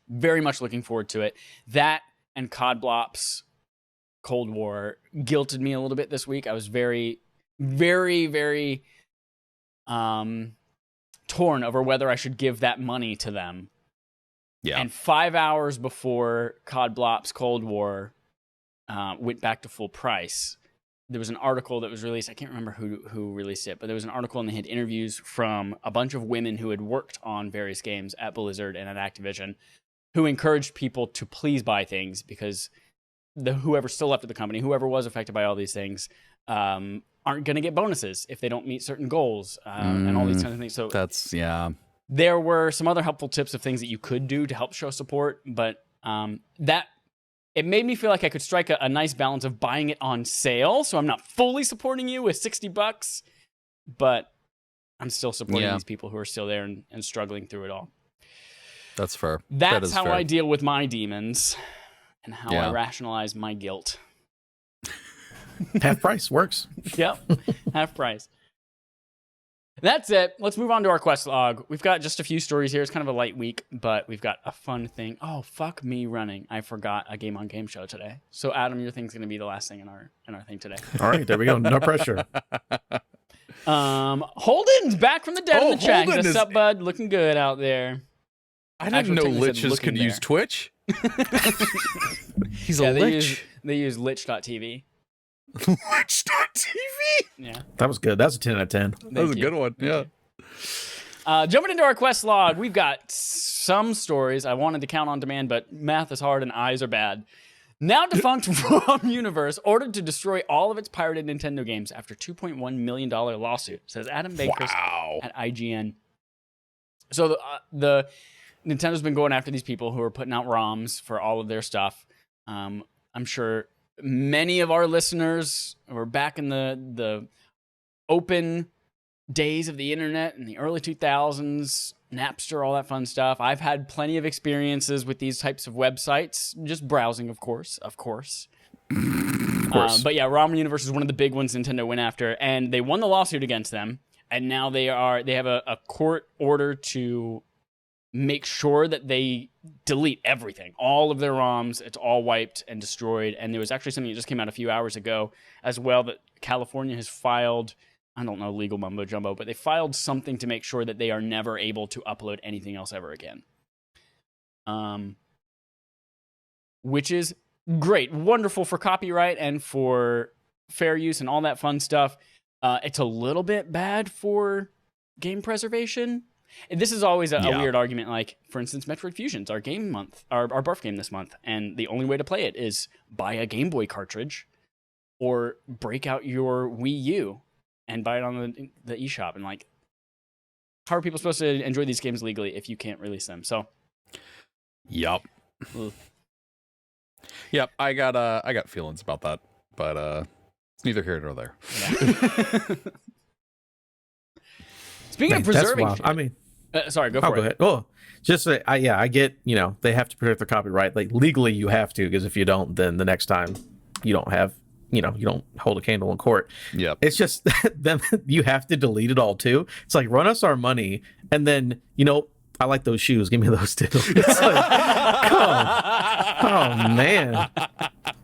very much looking forward to it. That and COD Blops Cold War guilted me a little bit this week. I was very, very, very torn over whether I should give that money to them. Yeah. And 5 hours before COD Blops Cold War went back to full price, there was an article that was released. I can't remember who released it, but there was an article, and they had interviews from a bunch of women who had worked on various games at Blizzard and at Activision, who encouraged people to please buy things, because whoever's still left at the company, whoever was affected by all these things, aren't going to get bonuses if they don't meet certain goals and all these kinds of things. So there were some other helpful tips of things that you could do to help show support, but that it made me feel like I could strike a nice balance of buying it on sale, so I'm not fully supporting you with $60, but I'm still supporting these people who are still there and struggling through it all. That's fair. That's how fair. I deal with my demons and how I rationalize my guilt. Half price works. Yep, half price. That's it. Let's move on to our quest log. We've got just a few stories here. It's kind of a light week, but we've got a fun thing. Oh, fuck me running. I forgot a game on game show today. So Adam, your thing's going to be the last thing in our thing today. All right, there we go. No pressure. Holden's back from the dead in the chat. Holden What's up, bud? Looking good out there. I didn't know liches could use Twitch. He's a lich. They use lich.tv. Lich.tv? Yeah. That was good. That was a 10 out of 10. That was a good one. Yeah. Jumping into our quest log, we've got some stories. I wanted to count on demand, but math is hard and eyes are bad. Now defunct ROM Universe ordered to destroy all of its pirated Nintendo games after $2.1 million lawsuit, says Adam Bankhurst at IGN. So the Nintendo's been going after these people who are putting out ROMs for all of their stuff. I'm sure many of our listeners were back in the open days of the internet in the early 2000s, Napster, all that fun stuff. I've had plenty of experiences with these types of websites, just browsing, of course. But yeah, ROM Universe is one of the big ones Nintendo went after, and they won the lawsuit against them. And now they have a court order to make sure that they delete everything, all of their ROMs. It's all wiped and destroyed. And there was actually something that just came out a few hours ago as well that California has filed. I don't know legal mumbo jumbo, but they filed something to make sure that they are never able to upload anything else ever again. Which is great, wonderful for copyright and for fair use and all that fun stuff. It's a little bit bad for game preservation. And this is always a weird argument. Like, for instance, Metroid Fusion's our game month, our barf game this month, and the only way to play it is buy a Game Boy cartridge or break out your Wii U and buy it on the eShop. And like, how are people supposed to enjoy these games legally if you can't release them? So, yep. Yep, I got feelings about that, but it's neither here nor there. Yeah. Speaking of preserving, I mean, sorry, go for it. Go ahead. Oh, just I get, they have to protect their copyright. Like legally, you have to, because if you don't, then the next time you don't have, you don't hold a candle in court. Yep. It's just then you have to delete it all too. It's like, run us our money, and then I like those shoes. Give me those too. It's like, oh man.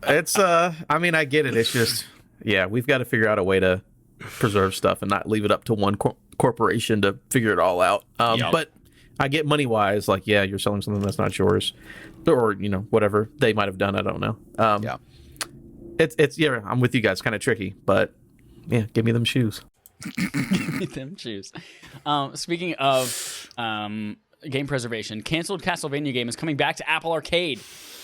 It's I mean, I get it. It's just, we've got to figure out a way to preserve stuff and not leave it up to one corporation to figure it all out. But I get money wise, like, you're selling something that's not yours, or whatever they might have done. I don't know. It's I'm with you guys. Kind of tricky, but give me them shoes. Give me them shoes. Speaking of game preservation, canceled Castlevania game is coming back to Apple Arcade.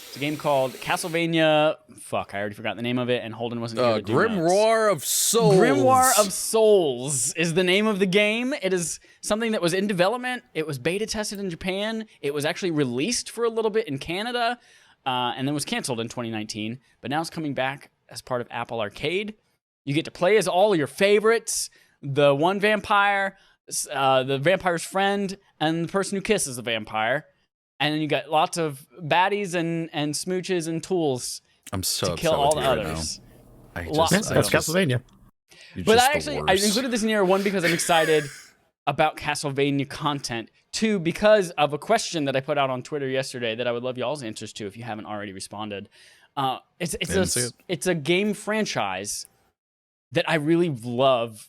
It's a game called Castlevania. Fuck, I already forgot the name of it, and Holden wasn't here to do Grimoire of Souls. Grimoire of Souls is the name of the game. It is something that was in development. It was beta tested in Japan. It was actually released for a little bit in Canada, and then was canceled in 2019. But now it's coming back as part of Apple Arcade. You get to play as all your favorites: the one vampire, the vampire's friend, and the person who kisses the vampire. And then you got lots of baddies and smooches and tools to kill all the others. That's Castlevania. But I included this in here, one, because I'm excited about Castlevania content. Two, because of a question that I put out on Twitter yesterday that I would love y'all's answers to if you haven't already responded. It's a game franchise that I really love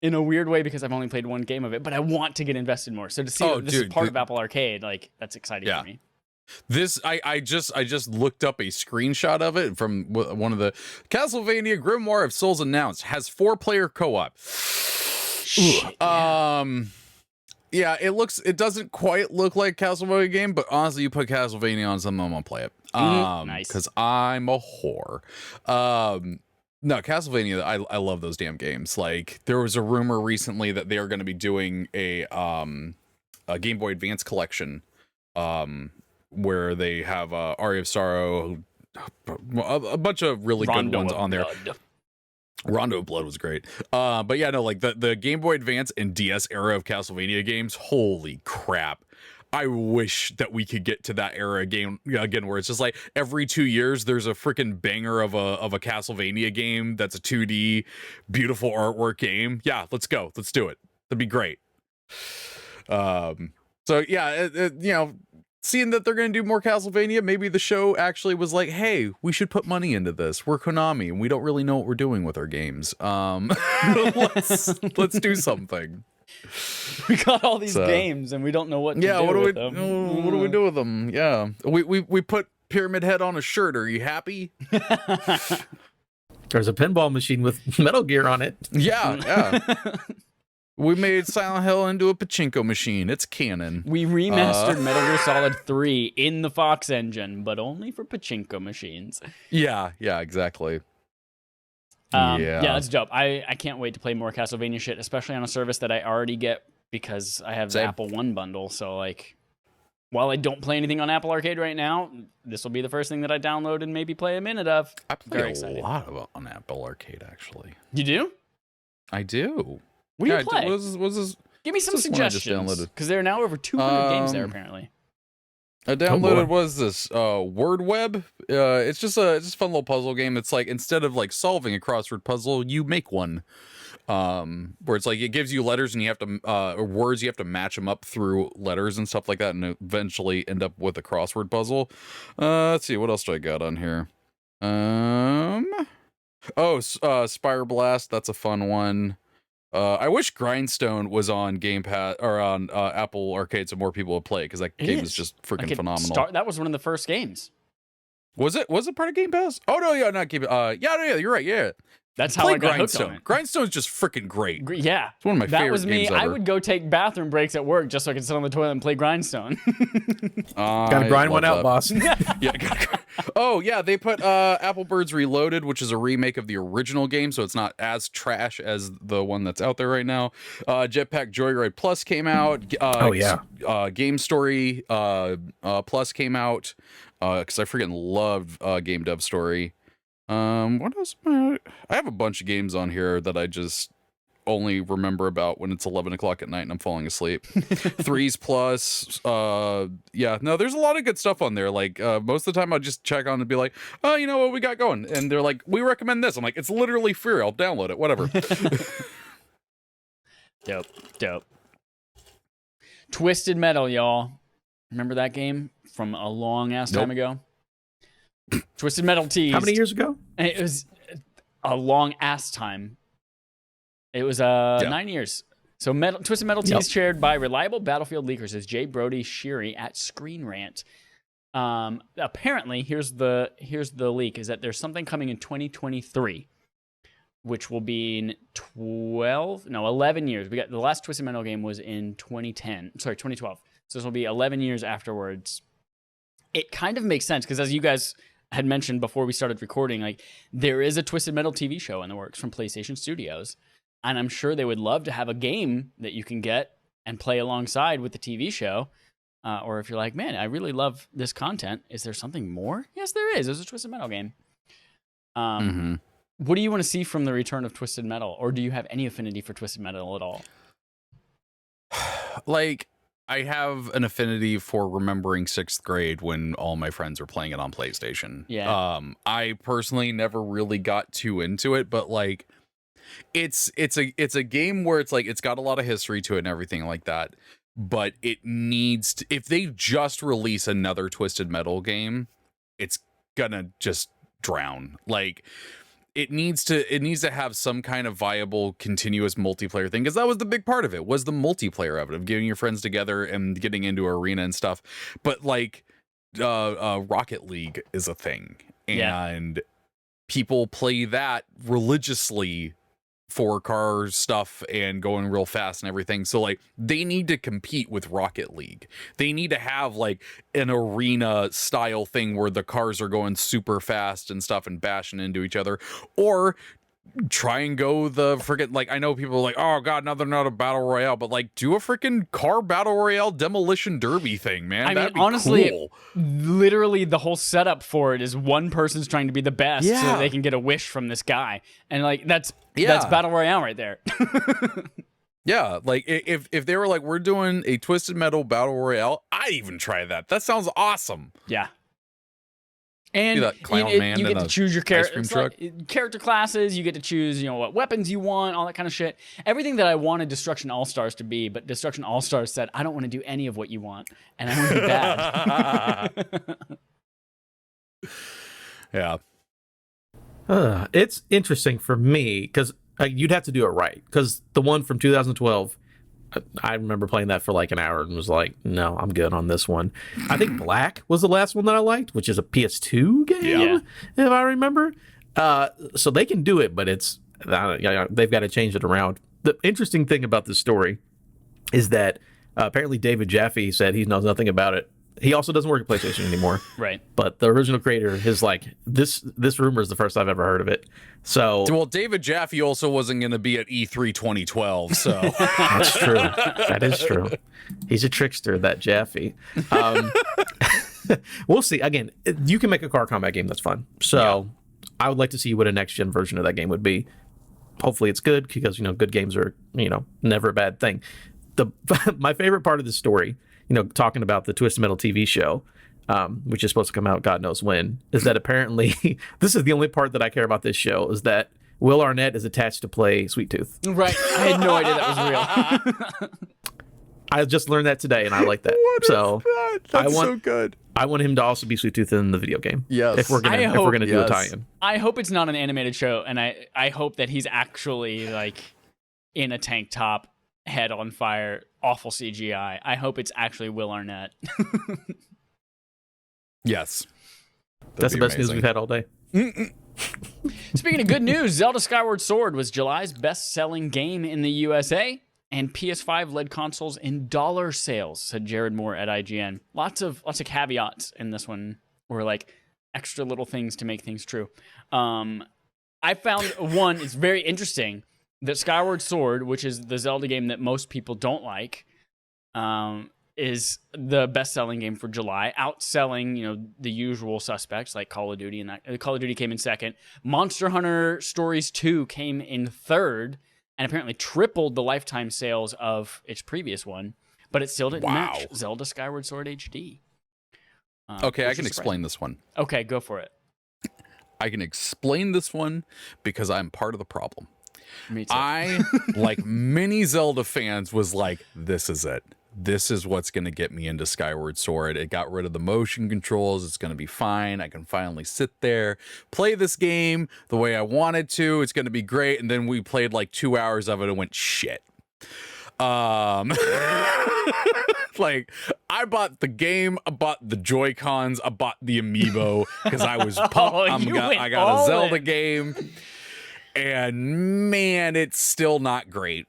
in a weird way because I've only played one game of it, but I want to get invested more. So to see that this is part of Apple Arcade, like, that's exciting for me. This I just looked up a screenshot of it from one of the Castlevania Grimoire of Souls announced has 4-player co-op. It doesn't quite look like a Castlevania game, but honestly, you put Castlevania on something, I'm gonna play it. Nice, because I'm a whore. No, Castlevania, I love those damn games. Like, there was a rumor recently that they are going to be doing a Game Boy Advance collection, where they have Aria of Sorrow, a bunch of really good ones on there. Rondo of Blood was great. But yeah, no, like the Game Boy Advance and DS era of Castlevania games, holy crap. I wish that we could get to that era game again, where it's just like every 2 years there's a freaking banger of a Castlevania game that's a 2D, beautiful artwork game. Yeah, let's go. Let's do it. That'd be great. So yeah, seeing that they're going to do more Castlevania, maybe the show actually was like, hey, we should put money into this. We're Konami and we don't really know what we're doing with our games. Let's do something. We got all these games and we don't know what to do with them. What do we do with them? Yeah. We put Pyramid Head on a shirt. Are you happy? There's a pinball machine with Metal Gear on it. Yeah. We made Silent Hill into a pachinko machine. It's canon. We remastered Metal Gear Solid 3 in the Fox engine, but only for pachinko machines. Yeah, exactly. Yeah, that's dope. I can't wait to play more Castlevania shit, especially on a service that I already get because I have the Apple One bundle. So, like, while I don't play anything on Apple Arcade right now, this will be the first thing that I download and maybe play a minute of. I play a lot on Apple Arcade, actually. You do? I do. What do you play? Give me some suggestions, because there are now over 200 games there, apparently. I downloaded this Word Web. It's just a fun little puzzle game. It's like instead of like solving a crossword puzzle, you make one. Where it's like it gives you letters and you have to or words, you have to match them up through letters and stuff like that, and eventually end up with a crossword puzzle. Let's see, what else do I got on here? Spire Blast. That's a fun one. I wish Grindstone was on Game Pass or on Apple Arcade so more people would play, because that game is just freaking phenomenal. That was one of the first games. Was it part of Game Pass? Oh no, yeah, not Game Pass. Yeah, you're right. Yeah, that's how I got Grindstone. hooked on it. Grindstone's just freaking great. Yeah, it's one of my favorite. That was me. Games ever. I would go take bathroom breaks at work just so I could sit on the toilet and play Grindstone. Gotta grind one out, boss. Yeah. Oh yeah, they put Apple Birds Reloaded, which is a remake of the original game, so it's not as trash as the one that's out there right now. Jetpack Joyride Plus came out. Game Story Plus came out, because I freaking love Game Dev Story. What else? I have a bunch of games on here that I just only remember about when it's 11 o'clock at night and I'm falling asleep. Threes Plus. There's a lot of good stuff on there. Like most of the time I'll just check on and be like, oh, you know what we got going? And they're like, we recommend this. I'm like, it's literally free. I'll download it. Whatever. Dope. Twisted Metal, y'all. Remember that game from a long ass time ago? Twisted Metal teased. How many years ago? It was a long ass time. It was 9 years. So Twisted Metal teased, shared by reliable Battlefield leakers, as Jay Brody Sheary at Screen Rant. Apparently, here's the leak: is that there's something coming in 2023, which will be in 11 years. We got the last Twisted Metal game was in 2012. So this will be 11 years afterwards. It kind of makes sense because, as you guys had mentioned before we started recording, like there is a Twisted Metal TV show in the works from PlayStation Studios, and I'm sure they would love to have a game that you can get and play alongside with the TV show. Or if you're like, man, I really love this content, is there something more? Yes, there is. There's a Twisted Metal game. What do you want to see from the return of Twisted Metal, or do you have any affinity for Twisted Metal at all? Like, I have an affinity for remembering 6th grade when all my friends were playing it on PlayStation. Yeah. I personally never really got too into it, but like, it's a game where it's like it's got a lot of history to it and everything like that. But it needs to, if they just release another Twisted Metal game, it's gonna just drown. Like, it needs to have some kind of viable continuous multiplayer thing, because that was the big part of it, was the multiplayer of it, of getting your friends together and getting into arena and stuff. But like Rocket League is a thing, and people play that religiously for car stuff and going real fast and everything. So like they need to compete with Rocket League. They need to have like an arena style thing where the cars are going super fast and stuff and bashing into each other, or try and go the freaking, like, I know people are like, oh god, now they're not a battle royale, but like do a freaking car battle royale demolition derby thing, man. I That'd mean, be honestly, cool. literally the whole setup for it is one person's trying to be the best so Yeah. they can get a wish from this guy, and like that's battle royale right there. Yeah, like if they were like, we're doing a Twisted Metal battle royale, I'd even try that. That sounds awesome. Yeah. And that clown man you in get to a choose your ice cream truck. character classes. You get to choose, what weapons you want, all that kind of shit. Everything that I wanted Destruction All Stars to be, but Destruction All Stars said, I don't want to do any of what you want, and I want to be bad. Yeah. It's interesting for me because you'd have to do it right. Because the one from 2012, I remember playing that for like an hour and was like, no, I'm good on this one. I think Black was the last one that I liked, which is a PS2 game, if I remember. So they can do it, but they've got to change it around. The interesting thing about this story is that apparently David Jaffe said he knows nothing about it. He also doesn't work at PlayStation anymore. Right. But the original creator is like, this rumor is the first I've ever heard of it. So Well, David Jaffe also wasn't going to be at E3 2012, so. that's true. That is true. He's a trickster, that Jaffe. We'll see. Again, you can make a car combat game that's fun. So I would like to see what a next-gen version of that game would be. Hopefully it's good because, good games are, never a bad thing. My favorite part of the story, talking about the Twisted Metal TV show, which is supposed to come out God knows when, is that apparently this is the only part that I care about this show, is that Will Arnett is attached to play Sweet Tooth. Right. I had no idea that was real. I just learned that today, and I like that. That's so good. I want him to also be Sweet Tooth in the video game. Yes. If we're gonna do a tie-in. I hope it's not an animated show, and I hope that he's actually like in a tank top, head on fire, awful CGI. I hope it's actually Will Arnett. Yes. That's the best news we've had all day. Speaking of good news, Zelda Skyward Sword was July's best-selling game in the USA, and PS5 led consoles in dollar sales, said Jared Moore at IGN. Lots of caveats in this one, or like extra little things to make things true. I found one is very interesting. That Skyward Sword, which is the Zelda game that most people don't like, is the best-selling game for July, outselling, the usual suspects like Call of Duty, and that Call of Duty came in second. Monster Hunter Stories 2 came in third, and apparently tripled the lifetime sales of its previous one, but it still didn't match Zelda Skyward Sword HD. Okay, I can explain this one. Okay, go for it. I can explain this one because I'm part of the problem. Me too. I, like many Zelda fans, was like, this is it. This is what's going to get me into Skyward Sword. It got rid of the motion controls. It's going to be fine. I can finally sit there, play this game the way I wanted to. It's going to be great. And then we played like 2 hours of it and went, shit. Like, I bought the game, I bought the Joy-Cons, I bought the Amiibo because I was pumped. I got a Zelda game. And man, it's still not great.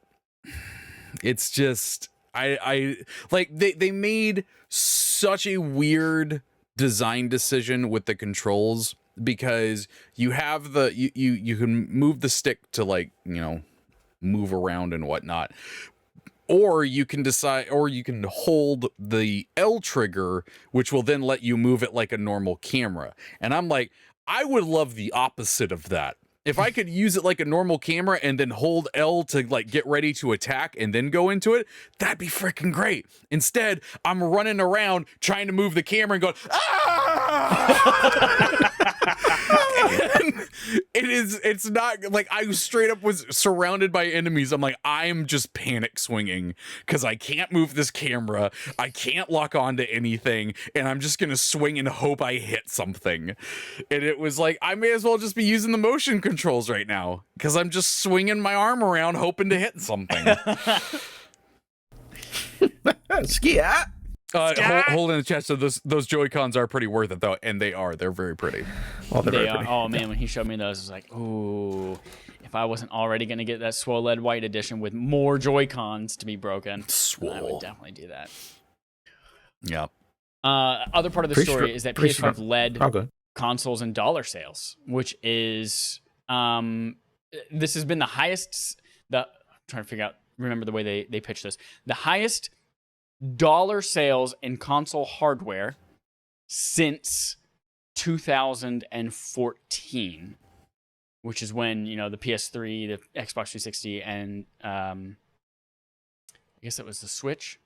It's just I like they made such a weird design decision with the controls, because you have you can move the stick to like, move around and whatnot. Or you can decide, or you can hold the L trigger, which will then let you move it like a normal camera. And I'm like, I would love the opposite of that. If I could use it like a normal camera and then hold L to like get ready to attack and then go into it, that'd be freaking great. Instead, I'm running around trying to move the camera and going, ah! And it's not like, I straight up was surrounded by enemies. I'm like, I'm just panic swinging because I can't move this camera. I can't lock onto anything. And I'm just going to swing and hope I hit something. And it was like, I may as well just be using the motion controls right now because I'm just swinging my arm around hoping to hit something. Skia. Hold in the chat. So those Joy-Cons are pretty worth it though, and they're very pretty. Well, They are. Oh man, when he showed me those, I was like, ooh, if I wasn't already gonna get that Swole White edition with more Joy-Cons to be broken, I would definitely do that. Yeah. Other part of the story is that PS5 led Okay. consoles in dollar sales, which is this has been the highest. I'm trying to remember the way they pitched this. The highest dollar sales in console hardware since 2014, which is when the PS3, the Xbox 360, and I guess that was the Switch.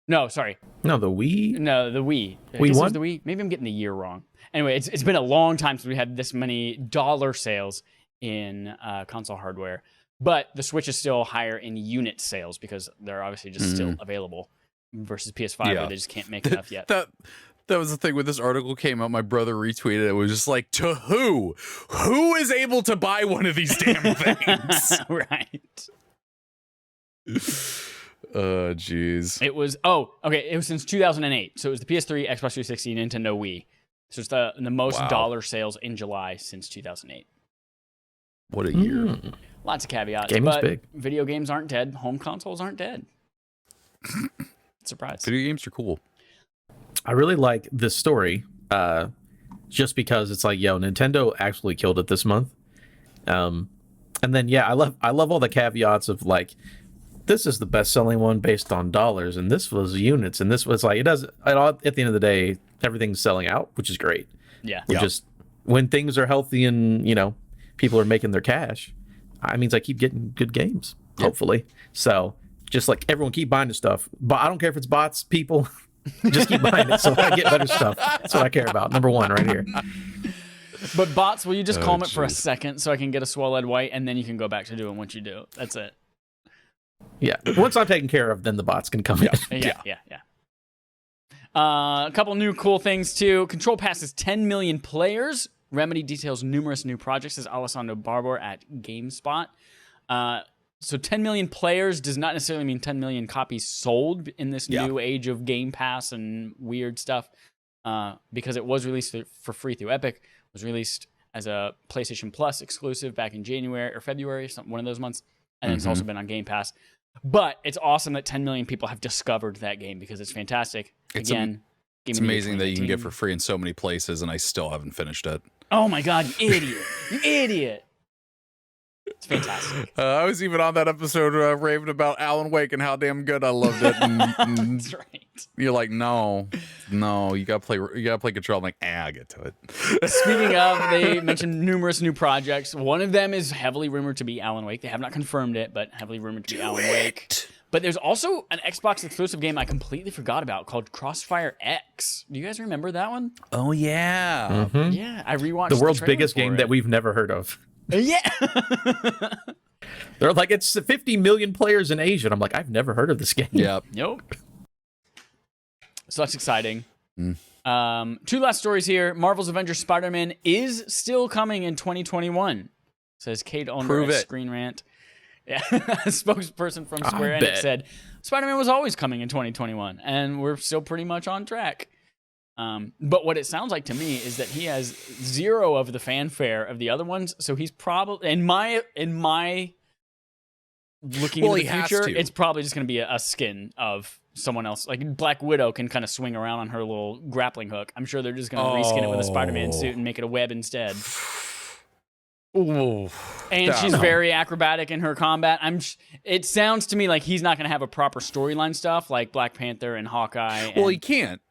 No, sorry. No, the Wii. No, the Wii. I guess it was the Wii. Maybe I'm getting the year wrong. Anyway, it's been a long time since we had this many dollar sales in console hardware. But the Switch is still higher in unit sales because they're obviously just still available versus PS5 where they just can't make enough yet. That was the thing when this article came out. My brother retweeted it. It was just like, to who? Who is able to buy one of these damn things? Right. Jeez. It was it was since 2008. So it was the PS3, Xbox 360, Nintendo Wii. So it's the most dollar sales in July since 2008. What a year. Lots of caveats. Gaming's but big. Video games aren't dead. Home consoles aren't dead. Surprise. Video games are cool. I really like this story, just because it's like, Nintendo actually killed it this month. And then I love all the caveats of like, this is the best selling one based on dollars, and this was units, and this was like, it does. At the end of the day, everything's selling out, which is great. Yeah. Just when things are healthy and people are making their cash, it means I keep getting good games, hopefully. So just like everyone keep buying the stuff, but I don't care if it's bots, people, just keep buying it so I get better stuff. That's what I care about. Number one right here. But bots, will you just calm it for a second so I can get a swallowed white, and then you can go back to doing what you do. That's it. Yeah. Once I'm taken care of, then the bots can come in. Yeah. A couple new cool things too. Control passes 10 million players. Remedy details numerous new projects, says Alessandro Barber at GameSpot. So 10 million players does not necessarily mean 10 million copies sold in this new age of Game Pass and weird stuff, because it was released for free through Epic. It was released as a PlayStation Plus exclusive back in January or February, one of those months, and it's also been on Game Pass. But it's awesome that 10 million people have discovered that game because it's fantastic. It's amazing that you can get for free in so many places, and I still haven't finished it. Oh my God, you idiot. You idiot. It's fantastic. I was even on that episode raving about Alan Wake and how damn good I loved it. And That's right. You're like, no, you gotta play Control. I'm like, I'll get to it. Speaking of, they mentioned numerous new projects. One of them is heavily rumored to be Alan Wake. They have not confirmed it, but heavily rumored to be Alan Wake. But there's also an Xbox exclusive game I completely forgot about called Crossfire X. Do you guys remember that one? Oh yeah, yeah. I rewatched the world's trailer biggest for game it. that we've never heard of. Yeah. They're like, it's 50 million players in Asia. And I'm like, I've never heard of this game. Yep. Nope. So that's exciting. Two last stories here. Marvel's Avengers Spider-Man is still coming in 2021, says Kate Ulmer at Screen Rant. Yeah. A spokesperson from Square Enix said Spider-Man was always coming in 2021, and we're still pretty much on track. But what it sounds like to me is that he has zero of the fanfare of the other ones. So he's probably in my looking into the future, it's probably just going to be a skin of someone else. Like Black Widow can kind of swing around on her little grappling hook. I'm sure they're just going to reskin it with a Spider-Man suit and make it a web instead. Ooh, and she's very acrobatic in her combat. It sounds to me like he's not going to have a proper storyline stuff like Black Panther and Hawkeye. Well, he can't.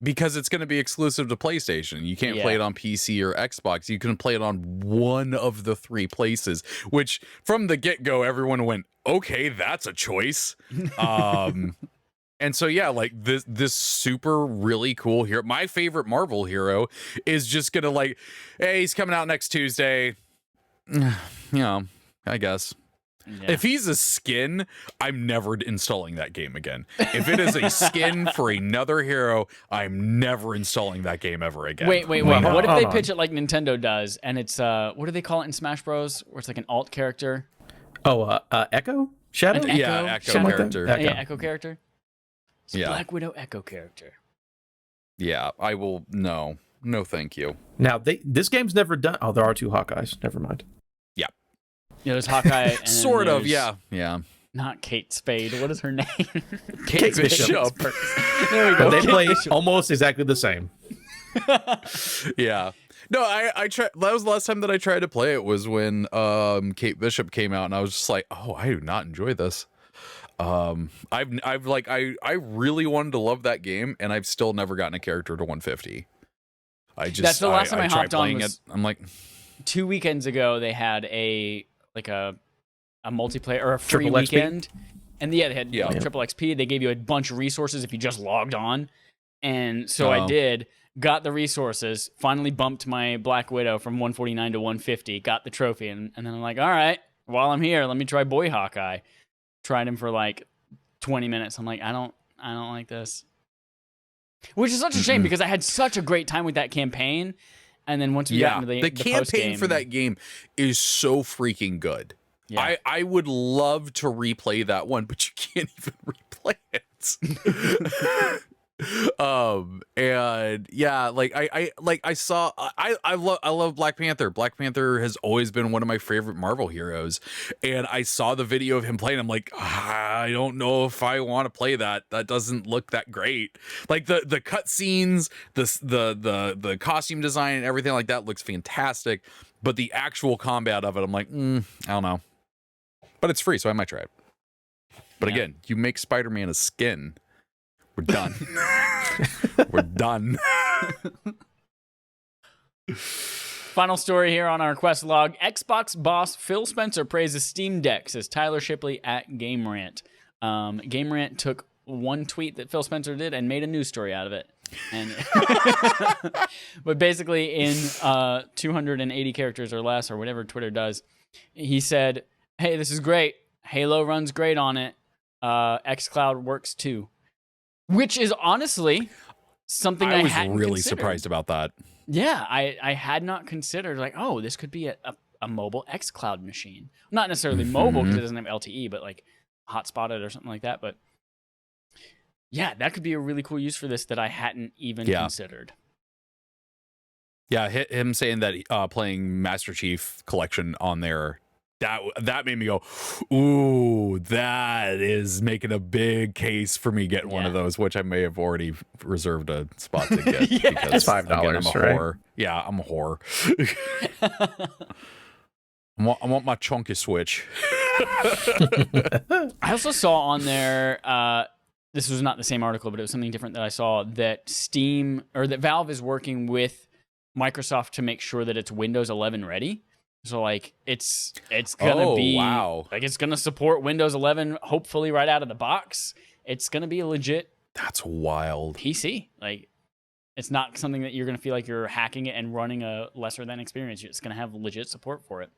Because it's going to be exclusive to PlayStation. You can't play it on PC or Xbox. You can play it on one of the three places, which from the get-go, everyone went, okay, that's a choice. And so, yeah, like this super really cool hero. My favorite Marvel hero is just going to like, hey, he's coming out next Tuesday. I guess. Yeah. If he's a skin, I'm never installing that game again. If it is a skin for another hero, I'm never installing that game ever again. Wait. What if they pitch it like Nintendo does, and it's what do they call it in Smash Bros? Where it's like an alt character? Oh, Echo? Shadow? Yeah, Echo character. Echo. Yeah, Echo character. It's yeah. Black Widow Echo character. Yeah, I will. No, thank you. Now, this game's never done. Oh, there are two Hawkeyes. Never mind. Yeah, there's Hawkeye. And sort of, yeah. Not Kate Spade. What is her name? Kate Bishop. There we go. They play almost exactly the same. Yeah. No, I tried. That was the last time that I tried to play it, was when Kate Bishop came out, and I was just like, oh, I do not enjoy this. I've like I really wanted to love that game, and I've still never gotten a character to 150. That's the last time I hopped on. I'm like, 2 weekends ago they had a multiplayer or a free Triple XP? weekend, and they had triple XP. They gave you a bunch of resources if you just logged on, and so I did. Got the resources, finally bumped my Black Widow from 149 to 150, got the trophy, and then I'm like, all right, while I'm here, let me try Boy Hawkeye. Tried him for like 20 minutes. I'm like, I don't like this. Which is such a shame because I had such a great time with that campaign. And then once we got into the campaign post-game, for that game is so freaking good. Yeah. I would love to replay that one, but you can't even replay it. And yeah, like I love Black Panther. Black Panther has always been one of my favorite Marvel heroes, and I saw the video of him playing. I'm like, I don't know if I want to play that. That doesn't look that great. Like the cut scenes, the costume design and everything like that looks fantastic, but the actual combat of it, I'm like, I don't know. But it's free, so I might try it. But again, you make Spider-Man a skin. We're done. We're done. Final story here on our quest log. Xbox boss Phil Spencer praises Steam Deck, says Tyler Shipley at Game Rant. Game Rant took one tweet that Phil Spencer did and made a news story out of it. And but basically in 280 characters or less, or whatever Twitter does, he said, hey, this is great. Halo runs great on it. xCloud works too. Which is honestly something I hadn't really considered. Surprised about that. Yeah, I had not considered, like, oh, this could be a mobile xCloud machine. Not necessarily mobile because it doesn't have LTE, but like hotspotted or something like that. But yeah, that could be a really cool use for this that I hadn't even considered. Yeah, him saying that playing Master Chief Collection on there, that made me go, ooh, that is making a big case for me getting one of those, which I may have already reserved a spot to get. It's $5, again, I'm a right? whore. Yeah, I'm a whore. I want my chunky Switch. I also saw on there, this was not the same article, but it was something different that I saw, that that Valve is working with Microsoft to make sure that it's Windows 11 ready. So like it's gonna be like it's gonna support Windows 11 hopefully right out of the box. It's gonna be a legit That's wild PC. Like it's not something that you're gonna feel like you're hacking it and running a lesser than experience. It's gonna have legit support for it.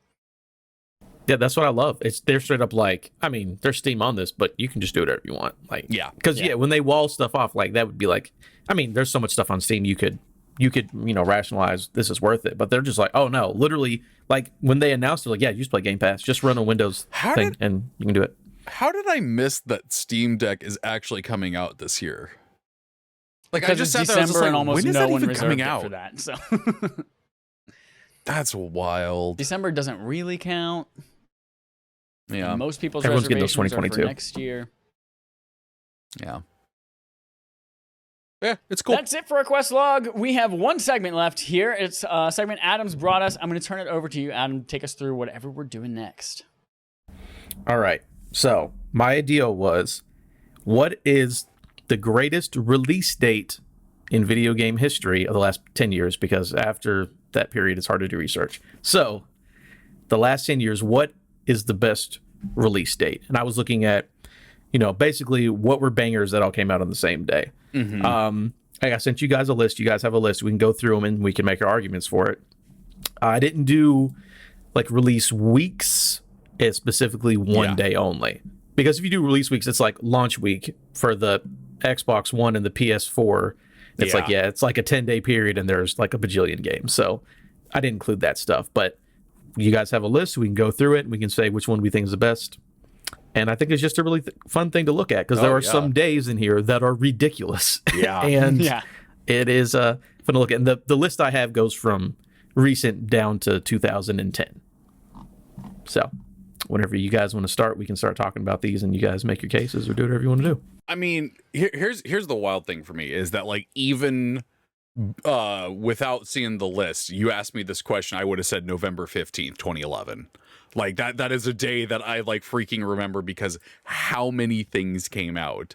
Yeah, that's what I love. They're straight up like, I mean, there's Steam on this, but you can just do whatever you want. Like, because when they wall stuff off, like that would be like, I mean, there's so much stuff on Steam you could rationalize this is worth it, but they're just like, oh no, literally, like when they announced it, like, yeah, you just play Game Pass, just run a Windows thing and you can do it. How did I miss that Steam Deck is actually coming out this year? Like, because I just it's sat there, December like, and almost when is no that one even reserved coming it out for that. So that's wild. December doesn't really count. Yeah, most people's Everyone's getting reservations those are for 2022 next year. Yeah, it's cool. That's it for our quest log. We have one segment left here. It's a segment Adam's brought us. I'm going to turn it over to you, Adam. Take us through whatever we're doing next. All right. So my idea was, what is the greatest release date in video game history of the last 10 years? Because after that period, it's hard to do research. So the last 10 years, what is the best release date? And I was looking at, basically what were bangers that all came out on the same day. I sent you guys a list. You guys have a list. We can go through them and we can make our arguments for it. I didn't do like release weeks. It's specifically one day only. Because if you do release weeks, it's like launch week for the Xbox One and the PS4. It's it's like a 10-day period and there's like a bajillion games. So I didn't include that stuff. But you guys have a list. We can go through it and we can say which one we think is the best. And I think it's just a really fun thing to look at because there are some days in here that are ridiculous. Yeah. And it is fun to look at. And the list I have goes from recent down to 2010. So whenever you guys want to start, we can start talking about these and you guys make your cases or do whatever you want to do. I mean, here's the wild thing for me is that like even without seeing the list, you asked me this question, I would have said November 15th, 2011. Like that is a day that I like freaking remember because how many things came out.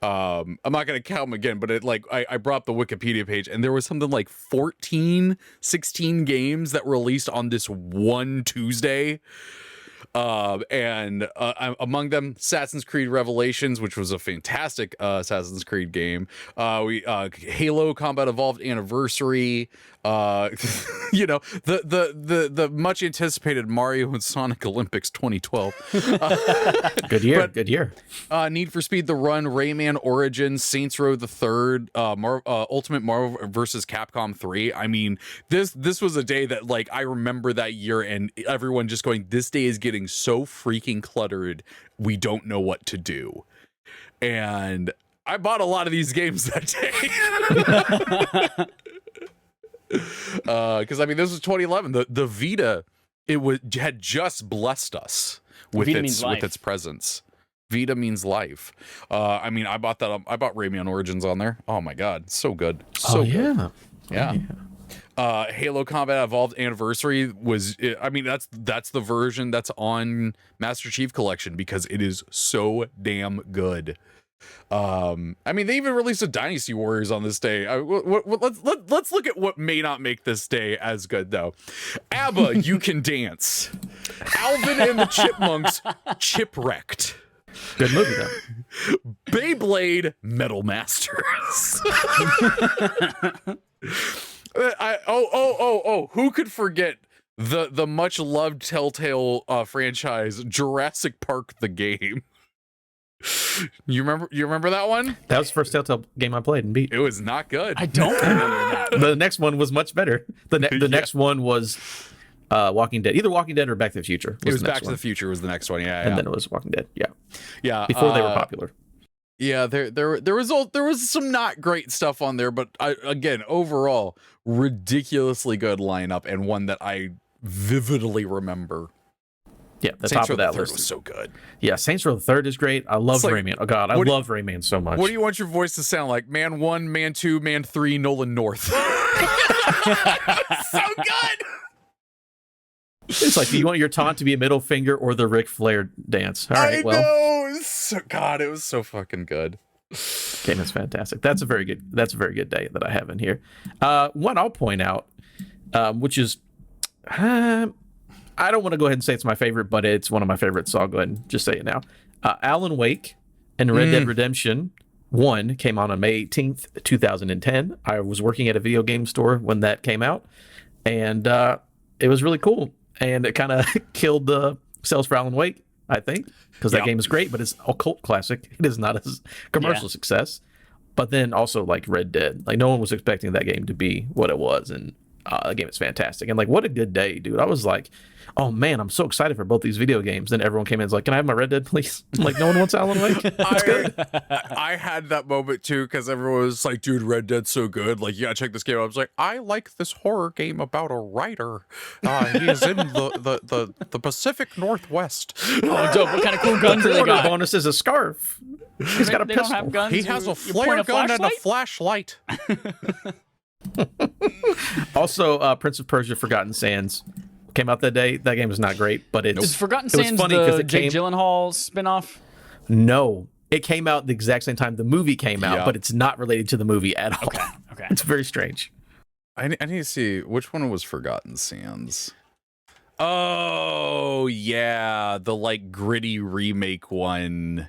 I'm not going to count them again, but I brought up the Wikipedia page and there was something like 14, 16 games that released on this one Tuesday. And among them, Assassin's Creed Revelations, which was a fantastic Assassin's Creed game. Halo Combat Evolved Anniversary. The much anticipated Mario and Sonic Olympics 2012. Good year. Good year. Need for Speed: The Run, Rayman Origins, Saints Row the Third, Ultimate Marvel vs. Capcom 3. I mean, this was a day that like I remember that year, and everyone just going, "This day is getting so freaking cluttered. We don't know what to do." And I bought a lot of these games that day. Because I mean, this was 2011. The Vita, had just blessed us with its presence. Vita means life. I mean, I bought Rayman Origins on there. Oh my god, so good, so good. Yeah. Halo Combat Evolved Anniversary was. I mean, that's the version that's on Master Chief Collection because it is so damn good. I mean, they even released a Dynasty Warriors on this day. Let's look at what may not make this day as good though. ABBA, You Can Dance. Alvin and the Chipmunks, Chipwrecked. Good movie though. Beyblade, Metal Masters. Who could forget the much loved Telltale franchise Jurassic Park the game? You remember that one? That was the first Telltale game I played and beat. It was not good. I don't remember that. The next one was much better. The next one was Walking Dead. Either Walking Dead or Back to the Future. It was Back to the Future was the next one. Yeah, and then it was Walking Dead. Yeah. Before they were popular. Yeah, there was some not great stuff on there, but again, overall, ridiculously good lineup and one that I vividly remember. Yeah, the Saints top of Row that the Third list was so good. Yeah, Saints Row the Third is great. I love Rayman. Oh god, I love Rayman so much. What do you want your voice to sound like? Man 1, Man 2, Man 3, Nolan North. So good. It's like, do you want your taunt to be a middle finger or the Ric Flair dance? All right, I know. It was so fucking good. Game is fantastic. That's a very good day that I have in here. One I'll point out, which is, I don't want to go ahead and say it's my favorite, but it's one of my favorites, so I'll go ahead and just say it now. Alan Wake and Red Dead Redemption 1 came out on May 18th, 2010. I was working at a video game store when that came out, and it was really cool. And it kind of killed the sales for Alan Wake, I think, because that game is great, but it's a cult classic. It is not a commercial success. But then also like Red Dead, like no one was expecting that game to be what it was, and the game is fantastic. And like, what a good day, dude! I was like, oh man, I'm so excited for both these video games. Then everyone came in and was like, can I have my Red Dead, please? I'm like, no one wants Alan Wake. That's good. I had that moment too because everyone was like, dude, Red Dead's so good. Like, you gotta check this game out. I was like, I like this horror game about a writer. He is in the Pacific Northwest. Oh, dope. What kind of cool guns do they got? Bonus is a scarf. He's got a They pistol. don't have guns. He has a flare gun and a flashlight. Also, Prince of Persia: Forgotten Sands came out that day. That game was not great, but Is Forgotten Sands the Jake Gyllenhaal spinoff? No, it came out the exact same time the movie came out, but it's not related to the movie at all. Okay. It's very strange. I need to see which one was Forgotten Sands. Oh yeah, the like gritty remake one.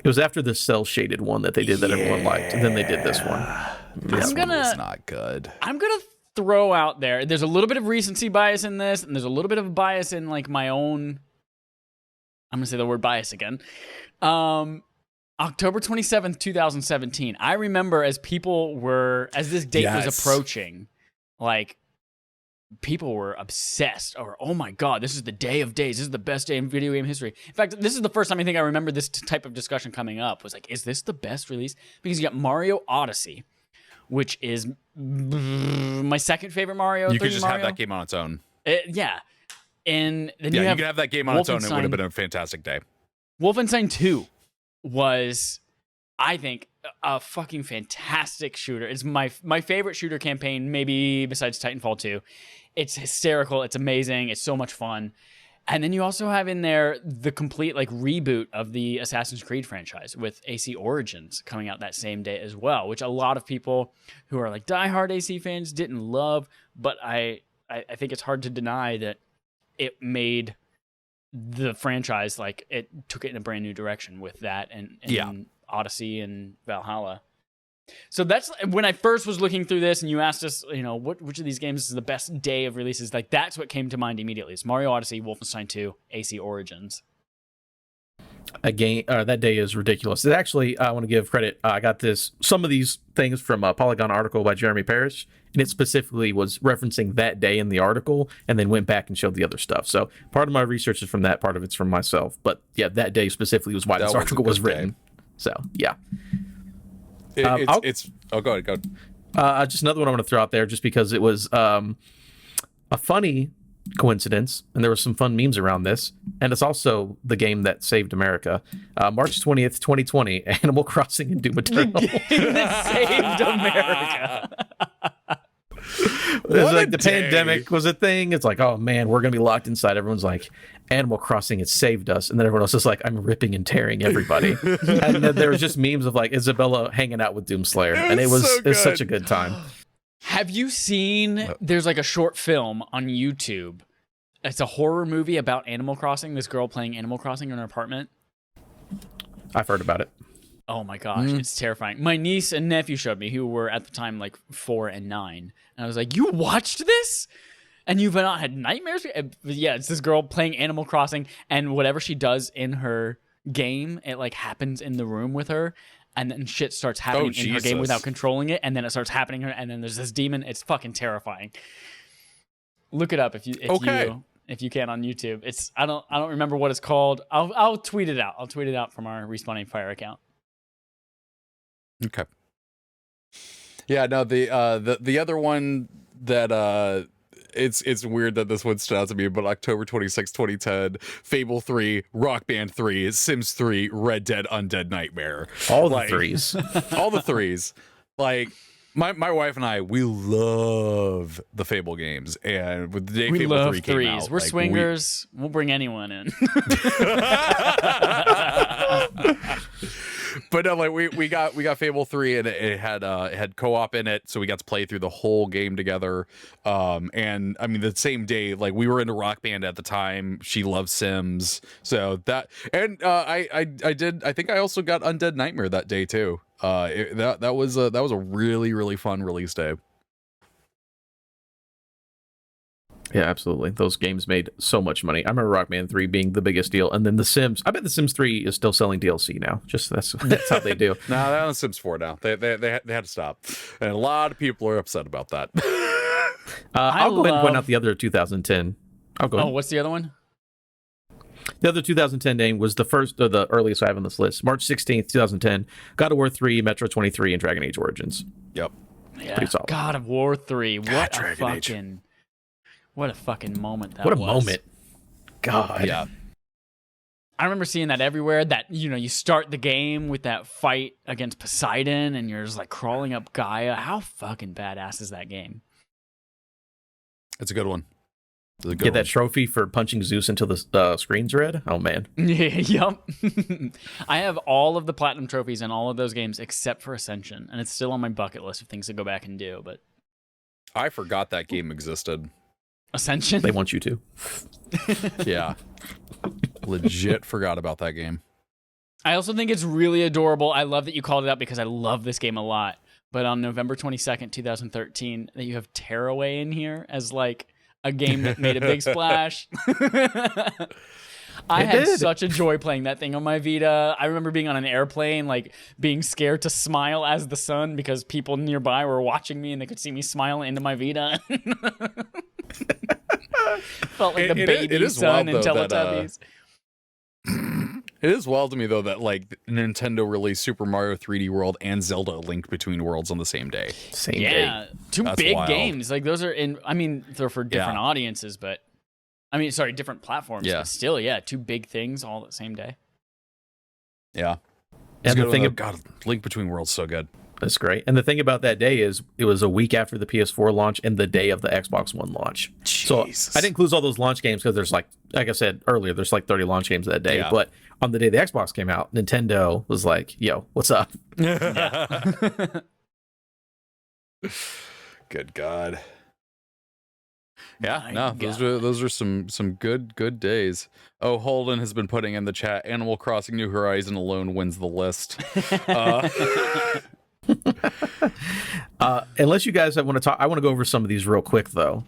It was after the cell shaded one that they did that everyone liked, and then they did this one. This one was not good. I'm gonna throw out there's a little bit of recency bias in this, and there's a little bit of bias in like my own. I'm gonna say the word bias again. October 27th, 2017. I remember as this date was approaching, like people were obsessed or, oh my god, this is the day of days, this is the best day in video game history. In fact, this is the first time I think I remember this type of discussion coming up, was like, is this the best release? Because you got Mario Odyssey, which is my second favorite Mario. You could just have that game on its own. Yeah. And then you could have that game on its own. It would have been a fantastic day. Wolfenstein 2 was, I think, a fucking fantastic shooter. It's my favorite shooter campaign, maybe besides Titanfall 2. It's hysterical. It's amazing. It's so much fun. And then you also have in there the complete like reboot of the Assassin's Creed franchise with AC Origins coming out that same day as well, which a lot of people who are like diehard AC fans didn't love, but I think it's hard to deny that it made the franchise, like, it took it in a brand new direction with that and Odyssey and Valhalla. So that's when I first was looking through this and you asked us, which of these games is the best day of releases? Like, that's what came to mind immediately. It's Mario Odyssey, Wolfenstein 2, AC Origins. A game that day is ridiculous. It actually, I want to give credit. I got some of these things from a Polygon article by Jeremy Parrish, and it specifically was referencing that day in the article, and then went back and showed the other stuff. So part of my research is from that, part of it's from myself. But yeah, that day specifically was why this article was written. Day. So yeah. Go ahead. Just another one I want to throw out there, just because it was a funny coincidence, and there were some fun memes around this, and it's also the game that saved America. March 20th, 2020, Animal Crossing and Doom Eternal. The game that saved America. It's like the pandemic was a thing. It's like, oh man, we're gonna be locked inside. Everyone's like, Animal Crossing, it saved us. And then everyone else is like, I'm ripping and tearing everybody. And then there was just memes of like Isabella hanging out with Doomslayer, and it was such a good time. Have you seen, there's like a short film on YouTube. It's a horror movie about Animal Crossing, this girl playing Animal Crossing in her apartment. I've heard about it. Oh my gosh, it's terrifying. My niece and nephew showed me, who were at the time like 4 and 9. And I was like, you watched this? And you've not had nightmares? Yeah, it's this girl playing Animal Crossing, and whatever she does in her game, it like happens in the room with her. And then shit starts happening in her game without controlling it, and then it starts happening to her, and then there's this demon. It's fucking terrifying. Look it up if you can on YouTube. It's I don't remember what it's called. I'll tweet it out. I'll tweet it out from our Respawning Fire account. Okay. Yeah, no, the other one that it's weird that this one stood out to me, but October 26, 2010, Fable 3, Rock Band 3, Sims 3, Red Dead Undead Nightmare. All the threes. All the threes. Like, my wife and I, we love the Fable games, and with the day we Fable love 3 threes. came out, We're swingers. We'll bring anyone in. But no, like we got Fable 3, and it had co-op in it, so we got to play through the whole game together. And I mean, the same day, like, we were into Rock Band at the time. She loves Sims, so that, and I think I also got Undead Nightmare that day too. That was a really, really fun release day. Yeah, absolutely. Those games made so much money. I remember Rock Band 3 being the biggest deal, and then The Sims. I bet The Sims 3 is still selling DLC now. Just that's how they do. No, they're on Sims 4 now. They had to stop, and a lot of people are upset about that. I'll go ahead and point out the other 2010. I'll go ahead. Oh, what's the other one? The other 2010 game was the first, or the earliest I have on this list. March 16th, 2010. God of War 3, Metro 23, and Dragon Age Origins. Yep. Yeah. Pretty solid. God of War 3. What a fucking moment that was. What a moment. God. Yeah. I remember seeing that everywhere, that, you start the game with that fight against Poseidon and you're just like crawling up Gaia. How fucking badass is that game? It's a good one. Get that trophy for punching Zeus until the screen's red? Oh, man. Yup. I have all of the platinum trophies in all of those games except for Ascension, and it's still on my bucket list of things to go back and do, but I forgot that game existed. Ascension? They want you to. Yeah. Legit forgot about that game. I also think it's really adorable. I love that you called it out because I love this game a lot. But on November 22nd, 2013, that you have Tearaway in here as like a game that made a big splash. I had such a joy playing that thing on my Vita. I remember being on an airplane, like being scared to smile as the sun because people nearby were watching me and they could see me smile into my Vita. Felt like the baby sun in Teletubbies. It is wild to me, though, that like Nintendo released Super Mario 3D World and Zelda: A Link Between Worlds on the same day. Same day. Yeah, two That's big wild. games. Like those are in. I mean, they're for different audiences, but different platforms. Yeah. But still, yeah, two big things all the same day. Yeah. And the thing, God, Link Between Worlds so good. that's great. And the thing about that day is it was a week after the PS4 launch and the day of the Xbox One launch. Jesus. So I didn't include all those launch games because there's like I said earlier, there's like 30 launch games that day. Yeah. But on the day the Xbox came out, Nintendo was like, "Yo, what's up?" Good God. Yeah, My no, God. those are some good days. Oh, Holden has been putting in the chat, Animal Crossing New Horizon alone wins the list. Unless you guys want to talk, I want to go over some of these real quick though.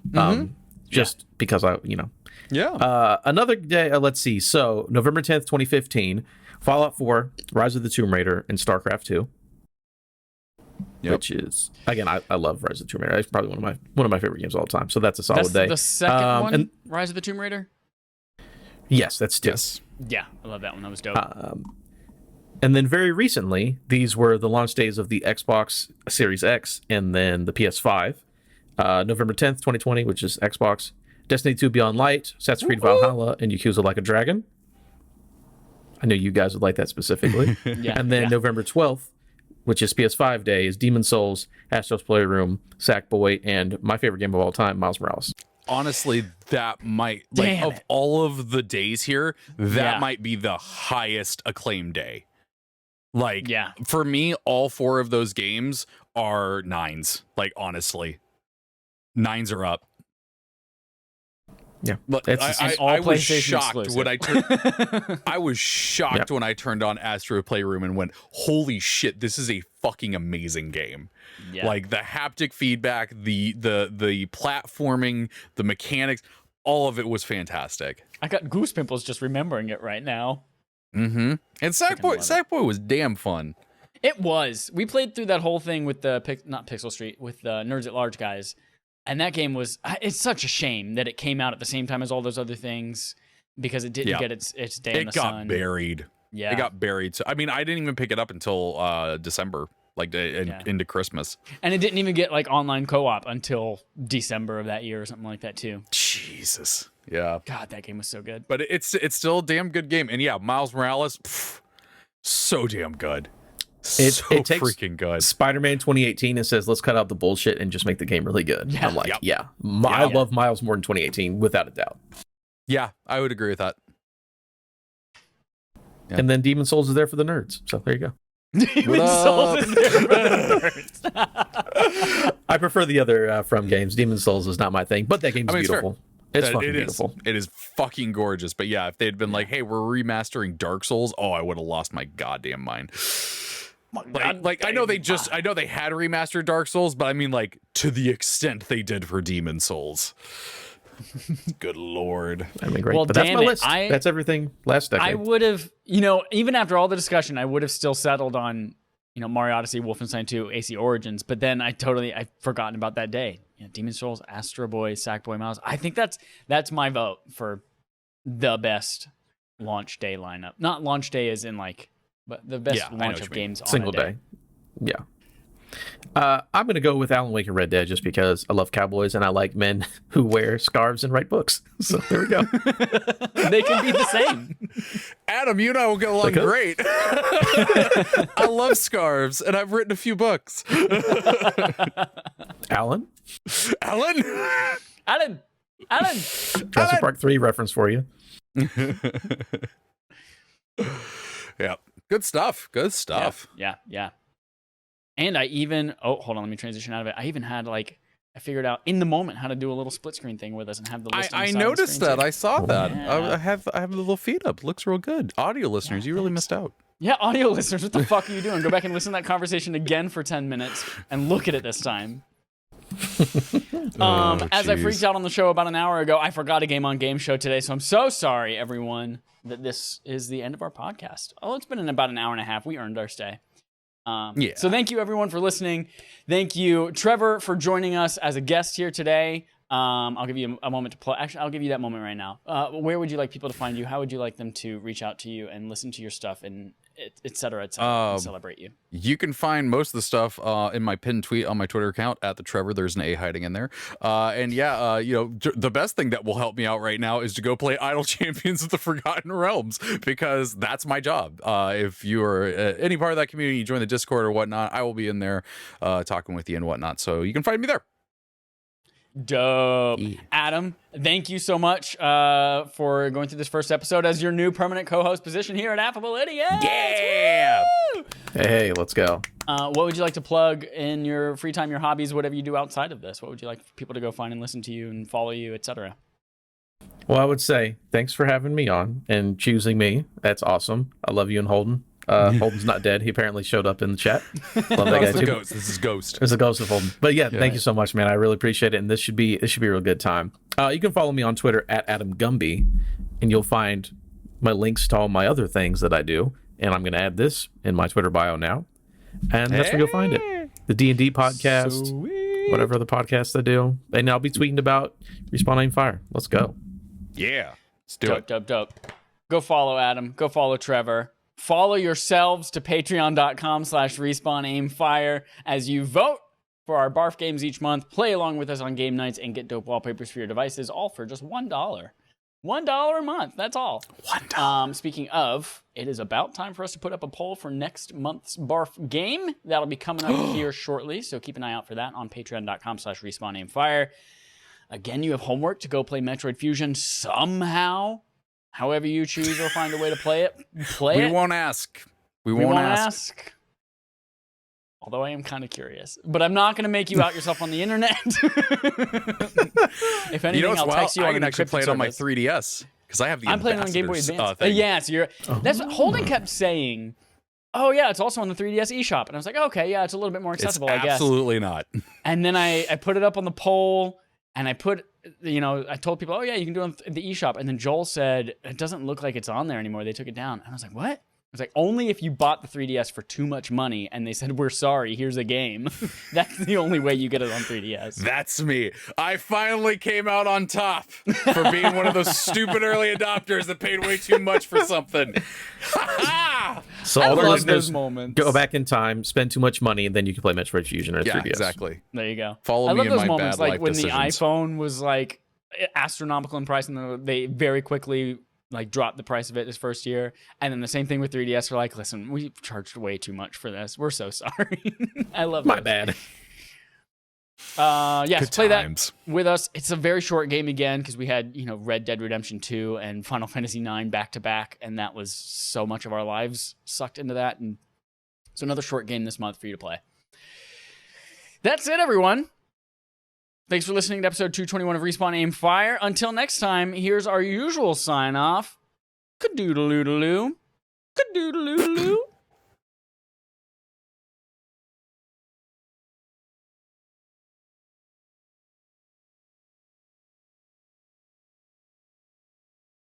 Just because Yeah. another day. Let's see. So November 10th, 2015, Fallout 4, Rise of the Tomb Raider, and StarCraft 2. Yep. Which is again, I love Rise of the Tomb Raider. It's probably one of my favorite games of all time. So that's a solid That's day. the second one, and Rise of the Tomb Raider. yes, that's two. Yes. Yeah, I love that one. That was dope. And then very recently, these were the launch days of the Xbox Series X and then the PS5. November 10th, 2020, which is Xbox, Destiny 2 Beyond Light, Assassin's Creed Valhalla, and Yakuza Like a Dragon. I know you guys would like that specifically. Yeah, And then yeah. November 12th, which is PS5 day, is Demon Souls, Astro's Playroom, Sackboy, and my favorite game of all time, Miles Morales. Honestly, that might of all of the days here, that might be the highest acclaim day. Like, Yeah. for me, all four of those games are 9s. Like, honestly, 9s are up. Yeah, But it's I was PlayStation shocked exclusive. when I turned. I was shocked when I turned on Astro Playroom and went, "Holy shit! This is a fucking amazing game!" Yeah. Like the haptic feedback, the platforming, the mechanics, all of it was fantastic. I got goose pimples just remembering it right now. Mm-hmm. And love it. Sackboy was damn fun. It was. We played through that whole thing with the not Pixel Street with the Nerds at Large guys, and that game was. It's such a shame that it came out at the same time as all those other things because it didn't get its day in the sun. It got buried. Yeah, It got buried. So I mean, I didn't even pick it up until December, like into Christmas. and it didn't even get like online co-op until December of that year or something like that too. Jesus. Yeah. God, that game was so good. But it's still a damn good game. And yeah, Miles Morales, so damn good. It takes freaking good. Spider-Man 2018 and says, let's cut out the bullshit and just make the game really good. Yeah. I'm like, Yep. I love Miles more than 2018, without a doubt. Yeah, I would agree with that. Yeah. And then Demon Souls is there for the nerds. So there you go. Demon Souls is there for the nerds. I prefer the other From games. Demon Souls is not my thing, but that game's It's beautiful. It's fucking It is. beautiful. It is fucking gorgeous. But yeah, if they'd been like, hey, we're remastering Dark Souls, I would have lost my goddamn mind. Like I know they had remastered Dark Souls, but I mean like to the extent they did for Demon Souls. Good Lord. I mean, great. Well, but that's damn my it. list. That's everything last decade. I would have, even after all the discussion, I would have still settled on, Mario Odyssey, Wolfenstein 2, AC Origins. But then I've forgotten about that day. Demon Souls, Astro Boy, Sackboy Miles. I think that's my vote for the best launch day lineup. Not launch day as in like, but the best launch of games on Single a day. Yeah. I'm going to go with Alan Wake and Red Dead just because I love cowboys and I like men who wear scarves and write books. So there we go. They can be the same. Adam, you and I will get along great. I love scarves, and I've written a few books. Alan? Alan. Jurassic Park 3 reference for you. Yeah. Good stuff. Yeah. And I even, hold on, let me transition out of it. I even had I figured out in the moment how to do a little split screen thing with us and have the list. I noticed that. I saw that. Yeah. I have the little feed up. Looks real good. Audio listeners, you really missed out. Yeah, audio listeners, what the fuck are you doing? Go back and listen to that conversation again for 10 minutes and look at it this time. As I freaked out on the show about an hour ago, I forgot a Game on Game show today, so I'm so sorry, everyone, that this is the end of our podcast. It's been in about an hour and a half. We earned our stay. So thank you, everyone, for listening. Thank you, Treavor, for joining us as a guest here today. I'll give you a moment to plug. Actually, I'll give you that moment right now. Where would you like people to find you? How would you like them to reach out to you and listen to your stuff and et cetera, and celebrate you? You can find most of the stuff in my pinned tweet on my Twitter account at the Treavor. There's an A hiding in there. The best thing that will help me out right now is to go play Idle Champions of the Forgotten Realms, because that's my job. If you are any part of that community, you join the Discord or whatnot, I will be in there talking with you and whatnot. So you can find me there. Dope. Yeah. Adam, thank you so much for going through this first episode as your new permanent co-host position here at Affable Idiots. Yeah! Woo! Hey, let's go. What would you like to plug in your free time, your hobbies, whatever you do outside of this? What would you like people to go find and listen to you and follow you, etc.? Well, I would say thanks for having me on and choosing me. That's awesome. I love you and Holden. Holden's not dead. He apparently showed up in the chat. Love that guy too. Ghost. This is Ghost. There's a ghost of Holden. But yeah, thank you so much, man. I really appreciate it, and this should be a real good time. You can follow me on Twitter at Adam Gumby, and you'll find my links to all my other things that I do. And I'm going to add this in my Twitter bio now, and that's where you'll find it. The D&D podcast, whatever other podcasts I do, and I'll be tweeting about Respawn Aim Fire. Let's go. Yeah, let's do it. Dope. Go follow Adam. Go follow Treavor. Follow yourselves to patreon.com/respawnaimfire as you vote for our barf games each month, play along with us on game nights, and get dope wallpapers for your devices, all for just $1. $1 a month, that's all. $1. Speaking of, it is about time for us to put up a poll for next month's barf game. That'll be coming up here shortly, so keep an eye out for that on patreon.com/respawnaimfire. Again, you have homework to go play Metroid Fusion somehow. However you choose or find a way to play it, We won't ask. We won't ask. Although I am kind of curious. But I'm not going to make you out yourself on the internet. If anything, I'll text you on I can actually play it on my 3DS, because I have the I'm playing on Game Boy Advance. thing. Yeah, so that's what Holden kept saying. Oh, yeah, it's also on the 3DS eShop. And I was like, okay, yeah, it's a little bit more accessible, I guess. Absolutely not. And then I put it up on the poll, and I told people, oh, yeah, you can do it on the eShop. And then Joel said, it doesn't look like it's on there anymore. They took it down. And I was like, what? I was like, only if you bought the 3DS for too much money and they said, we're sorry, here's a game. That's the only way you get it on 3DS. That's me. I finally came out on top for being one of those stupid early adopters that paid way too much for something. So all the love listeners, those moments. Go back in time, spend too much money, and then you can play Metroid Fusion or 3DS. Yeah, exactly. There you go. Follow I me love in those my moments, bad like life when decisions. the iPhone was like astronomical in price, and they very quickly like dropped the price of it this first year. And then the same thing with 3DS. We're like, listen, we charged way too much for this. We're so sorry. I love My those. bad. Yes, Good play times. that with us. It's a very short game again because we had, Red Dead Redemption 2 and Final Fantasy 9 back to back, and that was so much of our lives sucked into that. And so another short game this month for you to play. That's it, everyone. Thanks for listening to episode 221 of Respawn Aim Fire. Until next time, here's our usual sign off. Kadoodaloo-daloo. Kadoodaloo-daloo.